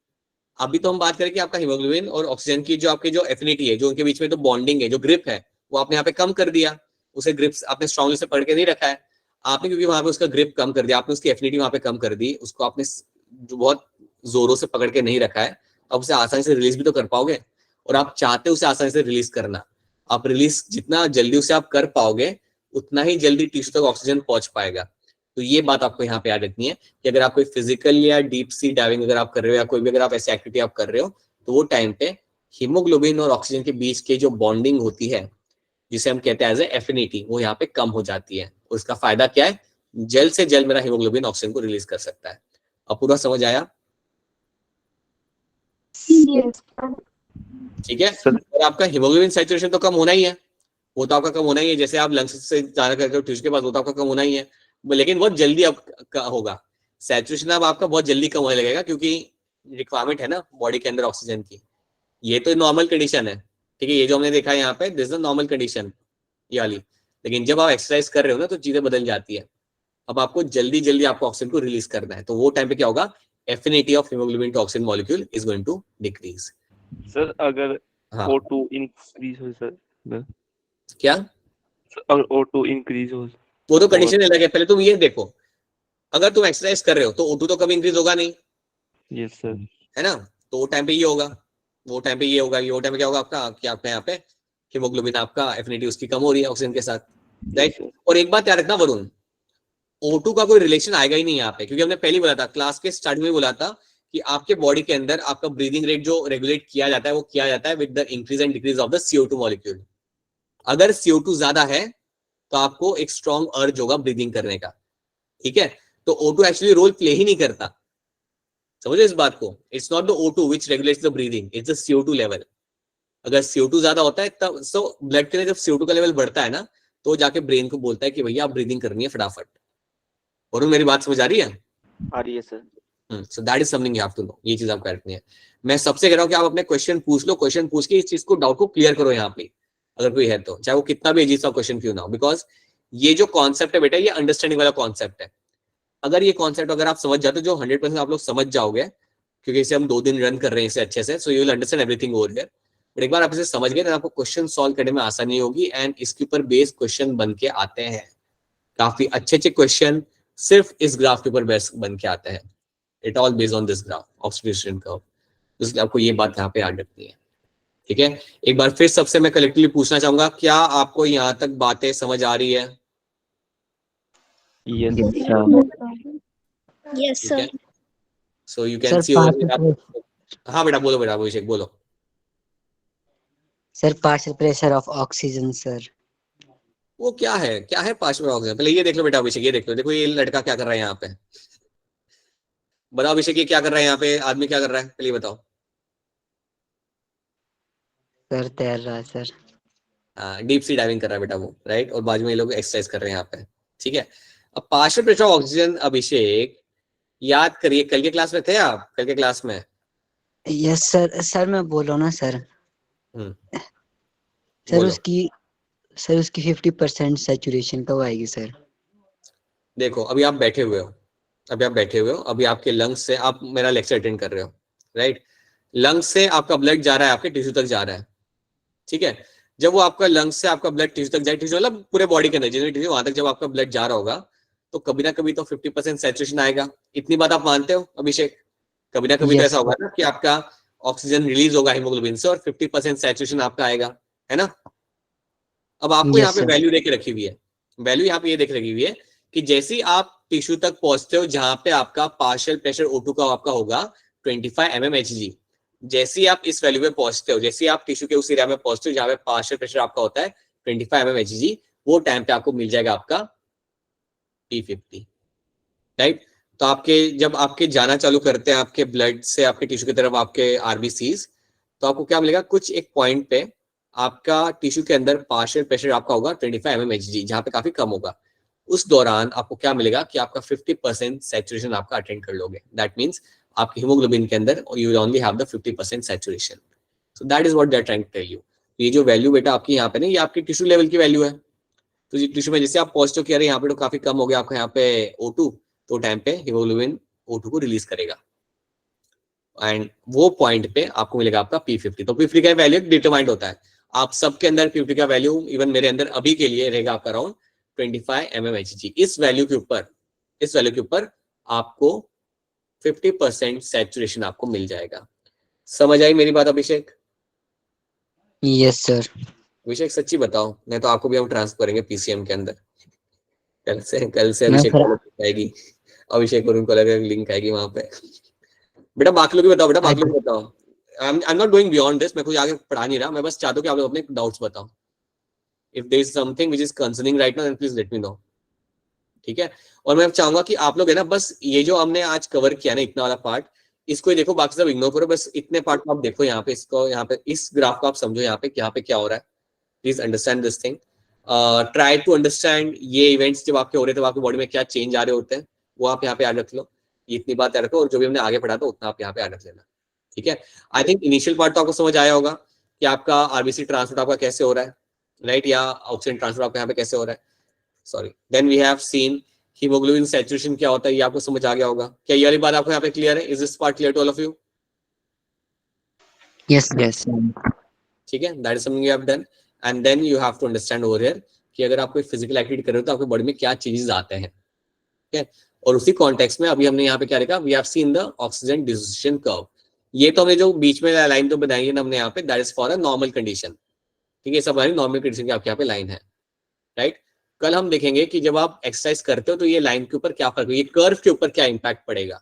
A: अभी तो हम बात करें कि आपका हीमोग्लोबिन और ऑक्सीजन की जो आपकी जो एफिनिटी है, जो उनके बीच में तो बॉन्डिंग है, जो ग्रिप है, वो आपने यहाँ पे कम कर दिया, उसे ग्रिप आपने स्ट्रांगली से पकड़ के नहीं रखा है आपने, क्योंकि वहां पे उसका ग्रिप कम कर दिया आपने, उसकी एफिनिटी वहां पे कम कर दी, उसको आपने जो बहुत जोरों से पकड़ के नहीं रखा है, अब उसे आसानी से रिलीज भी तो कर पाओगे। और आप चाहते हो उसे आसानी से रिलीज करना, आप रिलीज जितना जल्दी उसे आप कर पाओगे उतना ही जल्दी टिश्यू तक ऑक्सीजन पहुंच पाएगा। तो ये बात आपको यहाँ पे याद रखनी है कि अगर आप कोई फिजिकल या डीप सी डाइविंग अगर आप कर रहे हो, या कोई भी अगर आप ऐसी एक्टिविटी आप कर रहे हो, तो वो टाइम पे हीमोग्लोबिन और ऑक्सीजन के बीच की जो बॉन्डिंग होती है, जिसे हम कहते हैं एज ए एफिनिटी, वो यहाँ पे कम हो जाती है। और इसका फायदा क्या है, जल्द से जल्द मेरा हीमोग्लोबिन ऑक्सीजन को रिलीज कर सकता है। अब पूरा समझ आया? ठीक है। और आपका हीमोग्लोबिन सैचुरेशन तो कम होना ही है, वो तो आपका कम होना ही है, जैसे आप लंग्स से जाना करते हो टिश्यू के पास, वो तो आपका कम होना ही है, लेकिन बहुत जल्दी अब होगा सैचुरेशन, अब आपका बहुत जल्दी कम होने लगेगा, क्योंकि रिक्वायरमेंट है ना बॉडी के अंदर ऑक्सीजन की। ये तो नॉर्मल कंडीशन है, ठीक है, ये जो हमने देखा है यहाँ पे, दिस इज नॉर्मल कंडीशन ये वाली। लेकिन जब आप एक्सरसाइज कर रहे हो ना तो चीजें बदल जाती है, अब आपको जल्दी जल्दी आपको ऑक्सीजन को रिलीज करना है, तो वो टाइम पे क्या होगा, affinity of haemoglobin to oxygen molecule is going to decrease.
D: Sir अगर
A: हाँ।
D: O2 इंक्रीज हो सर,
A: क्या
D: अगर O2 इंक्रीज हो,
A: वो तो कंडीशन अलग है। पहले तुम ये देखो, अगर तुम एक्सरसाइज कर रहे हो तो O2 तो कभी इंक्रीज होगा नहीं,
D: यस सर,
A: है ना, तो वो टाइम पे ये होगा, वो टाइम पे ये होगा, ये वो टाइम पे क्या होगा आपका, कि आपका यहाँ पे हीमोग्लोबिन आपका एफिनिटी उसकी कम हो रही है ऑक्सीजन के साथ, राइट। और एक बात याद रखना वरुण, O2 का कोई रिलेशन आएगा ही नहीं यहाँ पे, क्योंकि हमने पहले बोला था, क्लास के स्टार्ट में बोला था कि आपके बॉडी के अंदर आपका ब्रीदिंग रेट जो रेगुलेट किया जाता है, वो किया जाता है with the increase and decrease of the CO2 molecule. अगर CO2 ज्यादा है तो आपको एक स्ट्रॉन्ग अर्ज होगा ब्रीदिंग करने का, ठीक है। तो O2 एक्चुअली रोल प्ले ही नहीं करता, समझो इस बात को। It's not the O2 which regulates the breathing, it's the CO2 level. अगर CO2 ज्यादा होता है तब ब्लड के अंदर जब CO2 का लेवल बढ़ता है ना, तो जाके ब्रेन को बोलता है कि भैया आप ब्रीदिंग करनी है फटाफट। और मेरी बात समझ आ रही है?
D: आ रही है sir.
A: So that is something you have to know, ये चीज आपको रखनी है। मैं सबसे कह रहा हूँ कि आप अपने क्वेश्चन पूछ लो, क्वेश्चन पूछ के इस चीज को, डाउट को क्लियर करो यहाँ पे, अगर कोई है तो, चाहे वो कितना भी अजीब सा क्वेश्चन क्यों ना हो, बिकॉज ये जो कॉन्सेप्ट है बेटा, ये अंडरस्टैंडिंग वाला कॉन्सेप्ट है। अगर ये कॉन्सेप्ट अगर आप समझ जाते हो, जो 100% आप लोग समझ जाओगे, क्योंकि इसे हम 2 दिन रन कर रहे हैं इसे अच्छे से, सो you will understand everything over here. But एक बार आप इसे समझ गए तो आपको क्वेश्चन सॉल्व करने में आसानी होगी, एंड इसके ऊपर बेस्ड क्वेश्चन बन के आते हैं, काफी अच्छे क्वेश्चन, सिर्फ इस ग्राफ के ऊपर बेस बन के आता है। It all based on this graph oxygen distribution curve. इसलिए आपको ये बात यहाँ पे याद रखनी है, ठीक है। एक बार फिर सबसे मैं कलेक्टिवली पूछना चाहूंगा, क्या आपको यहाँ तक बातें समझ आ रही है?
D: यस
C: Yes,
A: ठीक
C: sir.
A: है। So you can
B: sir
A: see over. हाँ बेटा बोलो, बेटा अभिषेक बोलो।
B: Sir partial pressure of oxygen sir.
A: वो क्या है पार्शियल ऑक्सीजन? पहले ये देख लो बेटा अभिषेक, ये देख लो, देखो ये लड़का क्या कर रहा है यहाँ पे। बताओ अभिषेक, ये क्या कर रहा है यहाँ पे, आदमी क्या कर रहा है, पहले बताओ।
B: सर तैर रहा है सर।
A: डीप सी डाइविंग कर रहा है बेटा वो, राइट। और बाजू में ये लोग एक्सरसाइज कर रहे हैं यहाँ पे, ठीक है। अब पार्शियल प्रेशर ऑफ ऑक्सीजन, अभिषेक याद करिए, कल के क्लास में थे आप? कल के क्लास में?
B: Yes sir. सर मैं बोल रहा हूँ ना सर, सर
A: बोलो।
B: उसकी 50% सैचुरेशन कब आएगी सर?
A: देखो अभी आप बैठे हुए हो, अभी आपके लंग्स से आप मेरा लेक्चर अटेंड कर रहे हो, राइट। लंग्स से आपका ब्लड जा रहा है, आपके टिश्यू तक जा रहा है, ठीक है। जब वो आपका लंग्स से आपका ब्लड टिश्यू तक जाए, टिश्यू मतलब पूरे बॉडी के अंदर जितने टिश्यू, वहां तक जब आपका ब्लड जा रहा होगा तो कभी ना कभी तो 50% सैचुरेशन आएगा। इतनी बात आप मानते हो अभिषेक? कभी ना कभी तो
B: Yes,
A: ऐसा होगा ना कि आपका ऑक्सीजन रिलीज होगा हीमोग्लोबिन से और 50% सैचुरेशन आपका आएगा, है ना। अब आपको
B: Yes,
A: यहाँ पे
B: sir.
A: वैल्यू देके रखी हुई है, वैल्यू यहाँ पे ये देख रखी हुई है कि जैसे ही आप टिश्यू तक पहुंचते हो जहां पे आपका पार्शियल प्रेशर O2 का आपका होगा 25 mmHg, जैसे ही आप इस वैल्यू पे पहुंचते हो, जैसे ही आप टिश्यू के उस एरिया में पहुंचते हो जहां पे पार्शियल प्रेशर आपका होता है 25 mmHg, वो टाइम पे आपको मिल जाएगा आपका P50, राइट। तो आपके जब आपके जाना चालू करते हैं आपके ब्लड से आपके टिश्यू की तरफ आपके आरबीसीज, तो आपको क्या मिलेगा, कुछ एक पॉइंट पे आपका टिश्यू के अंदर पार्शियल प्रेशर आपका होगा 25 mmHg, जहां पे काफी कम होगा। उस दौरान आपको क्या मिलेगा कि आपका 50% सैचुरेशन आपका अटेंड कर लोगे। दैट मींस आपके हीमोग्लोबिन के अंदर you will only have the 50% saturation. So that is what they are trying to tell you. ये जो वैल्यू बेटा आपकी यहाँ पे ना, ये आपके टिश्यू लेवल की वैल्यू है। तो टिश्यू में जैसे आप पहुंचते हो कि अरे यहाँ पे तो काफी कम हो गया आपका यहाँ पे O2, तो टाइम पे हीमोग्लोबिन O2 को रिलीज करेगा एंड वो पॉइंट पे आपको मिलेगा आपका P50। तो P50 का वैल्यू डिटरमाइंड होता है, आप सबके अंदर P50 का वैल्यू, इवन मेरे अंदर अभी के लिए रहेगा आपका अराउंड 25 mmHg। इस वैल्यू के ऊपर आपको 50% सैचुरेशन आपको मिल जाएगा। समझ आई मेरी बात अभिषेक?
B: Yes sir.
A: अभिषेक सच्ची बताओ, नहीं तो आपको भी हम ट्रांसफर करेंगे PCM के अंदर। कल से
B: मैं
A: अभिषेक
B: फिर
A: को लिंक आएगी, अभिषेक और उनको अलग अलग लिंक आएगी वहां पे। बेटा बाकी लोग भी बताओ, बेटा बाकी लोग बताओ। I am not going beyond this, मैं कुछ आगे पढ़ा नहीं रहा, मैं बस चाहता हूँ कि आप लोग अपने डाउट्स बताओ। If there is something which is concerning right now then please let me know, ठीक है। और मैं चाहूंगा कि आप लोग है ना, बस ये जो हमने आज कवर किया ना इतना वाला पार्ट, इसको ही देखो, बाकी सब इग्नोर करो, बस इतने पार्ट को आप देखो यहाँ पे, इसको यहाँ पे इस ग्राफ को आप समझो यहाँ पे क्या हो रहा है। Please understand this thing, try to understand ये इवेंट्स जब आपके हो रहे थे आपकी बॉडी में क्या चेंज आ रहे होते हैं, वो आप यहाँ पे याद रख लो। इतनी बात याद रखो, और जो भी हमने आगे पढ़ा था उतना आप यहाँ पे याद रख लेना, ठीक है। आई थिंक इनिशियल पार्ट तो आपको समझ आया होगा कि आपका आरबीसी ट्रांसपोर्ट आपका कैसे हो रहा है, राइट, या ऑक्सीजन ट्रांसपोर्ट आपका यहाँ पे कैसे हो रहा है, sorry. Then we have seen haemoglobin saturation क्या होता है, ये आपको समझ आ गया होगा। क्या ये वाली बात आपको यहाँ पे क्लियर है? Is this part clear to all of you?
B: Yes yes
A: ठीक है, that is something you have done. And then you have to understand over here कि अगर आप कोई फिजिकल एक्टिविटी कर रहे हो तो आपके बॉडी में क्या चेंजेस आते हैं, ठीक है। और उसी कॉन्टेक्स्ट में अभी हमने यहाँ पे क्या लिखा, we have seen the oxygen distribution curve. ये तो हमने जो बीच में लाइन तो बनाई है ना हमने यहाँ पे, that is for a normal condition, ठीक है। सब हमारी नॉर्मल कंडीशन की आपके यहाँ पे लाइन है, राइट। कल हम देखेंगे कि जब आप एक्सरसाइज करते हो तो ये लाइन के ऊपर क्या फर्क है, ये कर्व के ऊपर क्या इंपैक्ट पड़ेगा,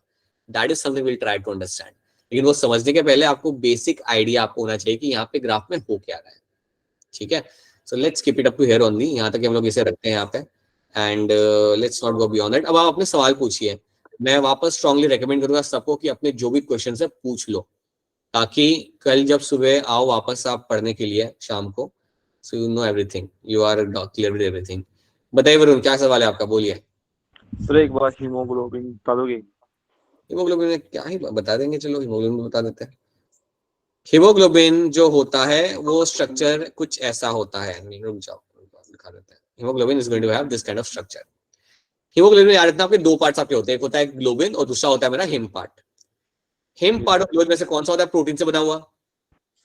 A: that is something will try to understand. लेकिन वो समझने के पहले आपको बेसिक आइडिया आपको होना चाहिए कि यहाँ पे ग्राफ में हो क्या रहा है, ठीक है। So let's keep it up to here only, यहाँ तक हम लोग इसे रखते हैं यहाँ पे, and let's not go beyond that. अब आप अपने सवाल पूछिए, मैं वापस स्ट्रांगली रेकमेंड करूंगा सबको कि अपने जो भी क्वेश्चन है पूछ लो, ताकि कल जब सुबह आओ वापस आप पढ़ने के लिए शाम को, so you know everything, you are clear with everything. बताइए वरुण, क्या सवाल है आपका, बोलिए।
D: सर एक बार हीमोग्लोबिन बता दोगे?
A: हीमोग्लोबिन में क्या ही बता देंगे, चलो हीमोग्लोबिन बता देते हैं। हीमोग्लोबिन जो होता है वो स्ट्रक्चर कुछ ऐसा होता है, रुक जाओ दिखा देते हैं। Haemoglobin is going to have this kind of structure. Haemoglobin में याद रखना आपके दो पार्ट्स आपके होते हैं, एक होता है ग्लोबिन और दूसरा होता है मेरा him part. Him part of globin में से कौन सा होता है, प्रोटीन से बना हुआ?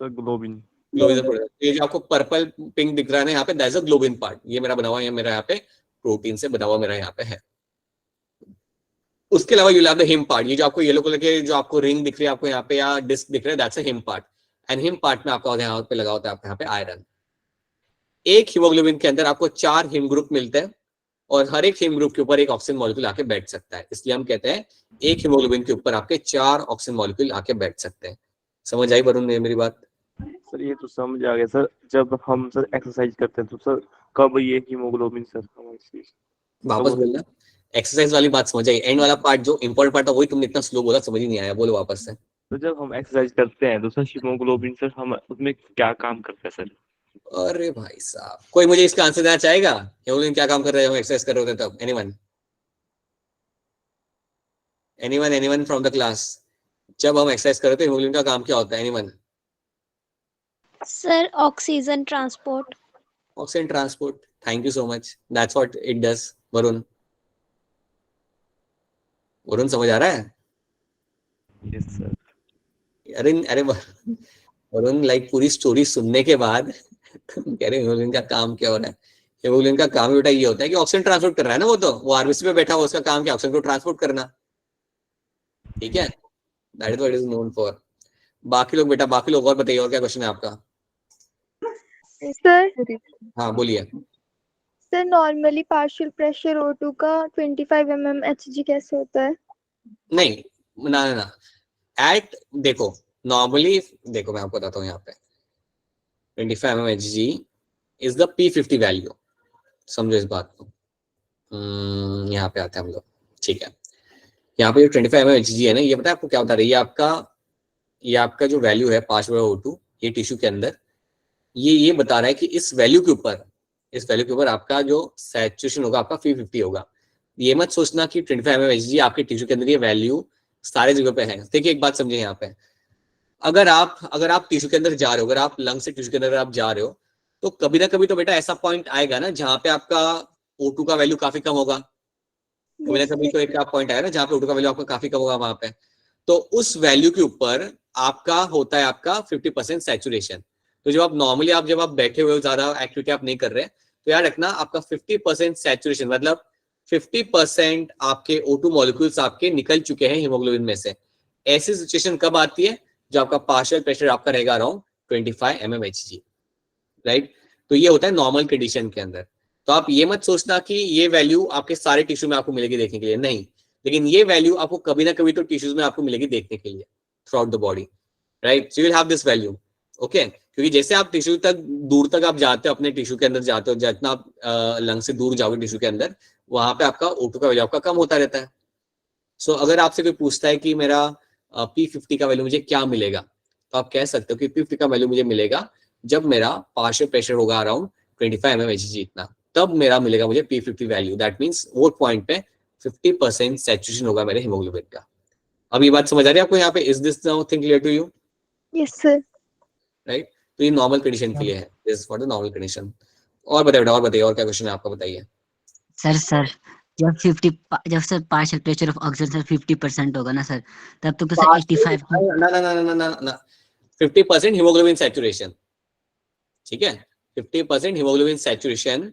D: Sir globin.
A: ग्लोबिन। ये जो आपको पर्पल पिंक दिख रहा है ना यहाँ पे, that is a globin part, ये मेरा बना हुआ है, मेरा यहाँ पे प्रोटीन से बना हुआ मेरा यहाँ पे है। उसके अलावा you have the him part, ये जो आपको येलो कलर के जो आपको रिंग दिख रही है आपको यहाँ पे या डिस्क दिख रहा है, that's a him part. And him part में आपका यहाँ पे लगा होता है आपका यहाँ पे आयरन। एक हीमोग्लोबिन के अंदर आपको 4 हिम ग्रुप मिलते हैं और हर एक हिम ग्रुप के ऊपर एक ऑक्सीजन मॉलिक्यूल आके बैठ सकता है, इसलिए हम कहते हैं एक हीमोग्लोबिन के ऊपर आपके 4 ऑक्सीजन मॉलिक्यूल आके बैठ सकते हैं। समझ आई वरुण मेरी बात?
D: सर ये तो समझ आ गया सर। जब हम सर एक्सरसाइज करते हैं तो सर कब ये हीमोग्लोबिन सर
A: वापस बोलना, एक्सरसाइज वाली बात समझ आई, एंड वाला पार्ट जो इंपॉर्टेंट पार्ट है वही तुमने इतना स्लो बोला, समझ ही नहीं आया, बोलो वापस से।
D: तो जब हम एक्सरसाइज करते हैं तो सर हीमोग्लोबिन सर हम उसमें क्या काम करता है सर?
A: अरे भाई साहब, कोई मुझे इसका आंसर देना चाहेगा? हीमोग्लोबिन क्या काम कर रहे हो एक्सरसाइज कर रहे होते तब? Anyone from the class? जब हम एक्सरसाइज कर रहे थे हीमोग्लोबिन का काम क्या होता है? Anyone?
C: Sir oxygen transport.
A: Oxygen transport, thank you so much, that's what it does. Varun समझ आ रहा है?
D: Yes sir.
A: अरे वरुण लाइक पूरी स्टोरी सुनने के बाद तुम कह रहे हो हीमोग्लोबिन का काम क्या हो रहा है? हीमोग्लोबिन का काम बेटा ये होता है कि ऑक्सीजन ट्रांसपोर्ट कर रहा है ना, वो आरबीसी पे बैठा हुआ, उसका काम क्या? ऑक्सीजन को ट्रांसपोर्ट करना, ठीक है, that is what is known for. बाकी लोग बेटा, बाकी लोग और बताइए, और क्या क्वेश्चन है आपका?
E: सर
A: हाँ बोलिए।
E: Sir normally partial pressure O2 का 25 mm Hg कैसे होता है?
A: नहीं ना एट, देखो नॉर्मली, देखो मैं आपको बताता हूँ, यहाँ पे 25 mm Hg is the P50 value, समझो इस बात को। यहाँ पे आते हैं हम लोग, ठीक है। यहाँ पे 25 mm Hg है ना, ये पता है आपको क्या बता रही है? ये आपका जो वैल्यू है पार्शियल O2 ये टिश्यू के अंदर, ये बता रहा है कि इस वैल्यू के ऊपर आपका जो सैचुरेशन होगा आपका P50 होगा। ये मत सोचना कि 25 mm Hg आपके टिश्यू के अंदर ये वैल्यू सारे जगह पे है। देखिए एक बात समझे यहाँ पे, अगर आप टिश्यू के अंदर जा रहे हो, अगर आप लंग से टिश्यू के अंदर आप जा रहे हो, तो कभी ना कभी तो बेटा ऐसा पॉइंट आएगा ना जहाँ पे आपका O2 का वैल्यू काफी कम होगा। कभी ना कभी तो एक पॉइंट आएगा ना जहाँ पे O2 का वैल्यू आपका काफी कम होगा वहां पे, तो उस वैल्यू के ऊपर आपका होता है आपका 50% सैचुरेशन। तो जब आप बैठे हुए हो, ज्यादा एक्टिविटी आप नहीं कर रहे, तो याद रखना आपका 50% सैचुरेशन मतलब 50% आपके O2 मॉलिक्यूल्स आपके निकल चुके हैं हीमोग्लोबिन में से। ऐसी सिचुएशन कब आती है? जो आपका पार्शियल प्रेशर आपका रहेगा अराउंड 25 mm Hg, राइट। तो ये होता है नॉर्मल कंडीशन के अंदर। तो आप ये मत सोचना कि ये वैल्यू आपके सारे टिश्यू में आपको मिलेगी देखने के लिए, नहीं, लेकिन ये वैल्यू आपको कभी ना कभी तो टिश्यूज में आपको मिलेगी देखने के लिए through out the body, right. So you will have this value, okay. क्योंकि जैसे आप टिश्यू तक दूर तक आप जाते हो, अपने टिश्यू के अंदर जाते हो, जितना आप लंग से दूर जाओगे टिश्यू के अंदर, वहां पे आपका O2 का वैल्यू आपका कम होता रहता है। सो अगर आपसे कोई पूछता है कि मेरा P50 का वैल्यू मुझे क्या मिलेगा, तो आप कह सकते हो कि P50 का वैल्यू मुझे मिलेगा जब मेरा पार्शियल प्रेशर होगा अराउंड 25 mm Hg इतना, तब मेरा मिलेगा मुझे P50 वैल्यू। दैट मींस वो पॉइंट पे 50% सैचुरेशन होगा मेरे हीमोग्लोबिन का। अब ये बात समझ आ रही है आपको यहाँ पे? Is this thing clear to you?
E: Yes sir.
A: Right, तो ये नॉर्मल कंडीशन के लिए है, this for the normal condition. और बताइए और क्या क्वेश्चन है आपका, बताइए।
B: सर जब sir partial pressure of oxygen sir 50% होगा ना सर, तब तो सर 85
A: ना 50% हीमोग्लोबिन सैचुरेशन, ठीक है। 50% हीमोग्लोबिन सैचुरेशन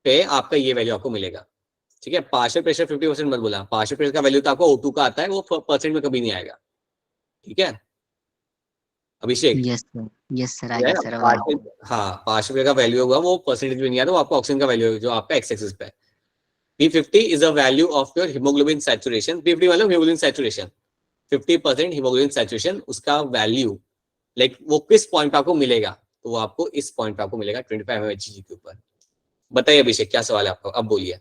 A: पे आपका ये वैल्यू आपको मिलेगा, ठीक है। पार्शियल प्रेशर 50% मत बोला, पार्शियल प्रेशर का वैल्यू तो आपको O2 का आता है, वो परसेंट में कभी नहीं आएगा, ठीक है अभिषेक?
B: यस सर आ गया सर।
A: हाँ, पार्शियल प्रेशर का वैल्यू होगा वो परसेंटेज में नहीं आता, वो आपका ऑक्सीजन का वैल्यू जो आपका एक्स एक्सिस पे। P50 is a value of your hemoglobin saturation. P50 मतलब hemoglobin saturation, 50% hemoglobin saturation उसका वैल्यू, लाइक वो किस पॉइंट पे आपको मिलेगा? तो वो आपको इस पॉइंट पे आपको मिलेगा 25 mm Hg के ऊपर। बताइए अभिषेक क्या सवाल है आपका, अब बोलिए।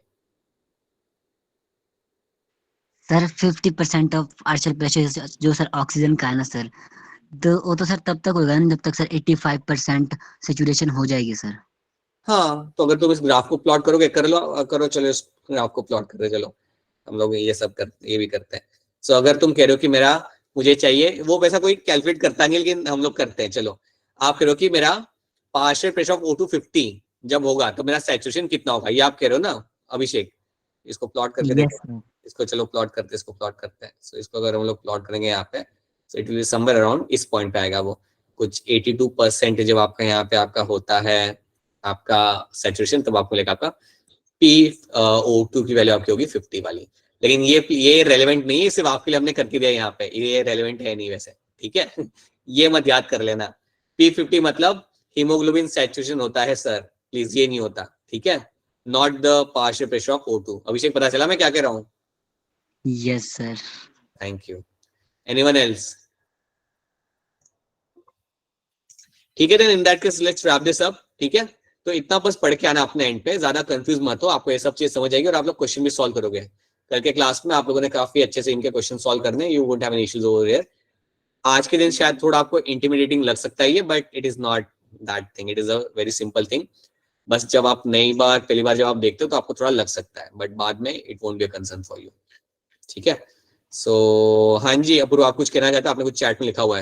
B: सर 50% ऑफ पार्शियल प्रेशर जो सर ऑक्सीजन का है ना सर, तो वो तो सर तब तक होगा ना जब तक सर 85% सैचुरेशन हो जाएगी सर।
A: हाँ, तो अगर तुम इस ग्राफ को प्लॉट करोगे, करो चलो इस ग्राफ को प्लॉट करते चलो, हम लोग ये भी करते हैं। सो अगर तुम कह रहे हो कि मुझे चाहिए, वो वैसा कोई कैलकुलेट करता नहीं, लेकिन हम लोग करते हैं। चलो आप कह रहे हो कि मेरा पार्शियल प्रेशर ऑफ O2 50 जब होगा तो मेरा सैचुरेशन कितना होगा, ये आप कह रहे हो ना अभिषेक? इसको प्लॉट करके देखो, इसको चलो प्लॉट करते हैं। सो इसको अगर हम लोग प्लॉट करेंगे यहाँ पे, so it will be somewhere around इस पॉइंट पे आएगा, वो कुछ 82% जब आपका यहाँ पे आपका होता है आपका सैचुरेशन, तब आपको मिलेगा आपका PO2 की वैल्यू आपकी होगी 50 वाली। लेकिन ये रेलेवेंट नहीं है, सिर्फ आपके लिए हमने करके दिया यहाँ पे, ये रेलेवेंट है नहीं वैसे, ठीक है। ये मत याद कर लेना। P50 मतलब हीमोग्लोबिन सैचुरेशन होता है सर, प्लीज ये नहीं होता, ठीक है, not the partial pressure of O2। Abhishek पता चला मैं क्या कह रहा हूँ?
B: Yes sir.
A: Thank you. Anyone else? ठीक है, then in that case let's wrap this up, ठीक है। तो इतना बस पढ़ के आना अपने एंड पे, ज्यादा कंफ्यूज मत हो, आपको ये सब चीज समझ आएगी और आप लोग क्वेश्चन भी सॉल्व करोगे। कल के क्लास में आप लोगों ने काफी अच्छे से इनके क्वेश्चन सॉल्व करने, you won't have any issues over here. आज के दिन शायद थोड़ा आपको इंटिमिडेटिंग लग सकता है ये, but it is not that thing, it is a very simple thing. बस जब आप पहली बार जब आप देखते हो तो आपको थोड़ा लग सकता है, बट बाद में it won't be a concern for you, ठीक है। सो हाँ जी अपूर्व, आप कुछ कहना चाहते हो? आपने कुछ चैट में लिखा हुआ है।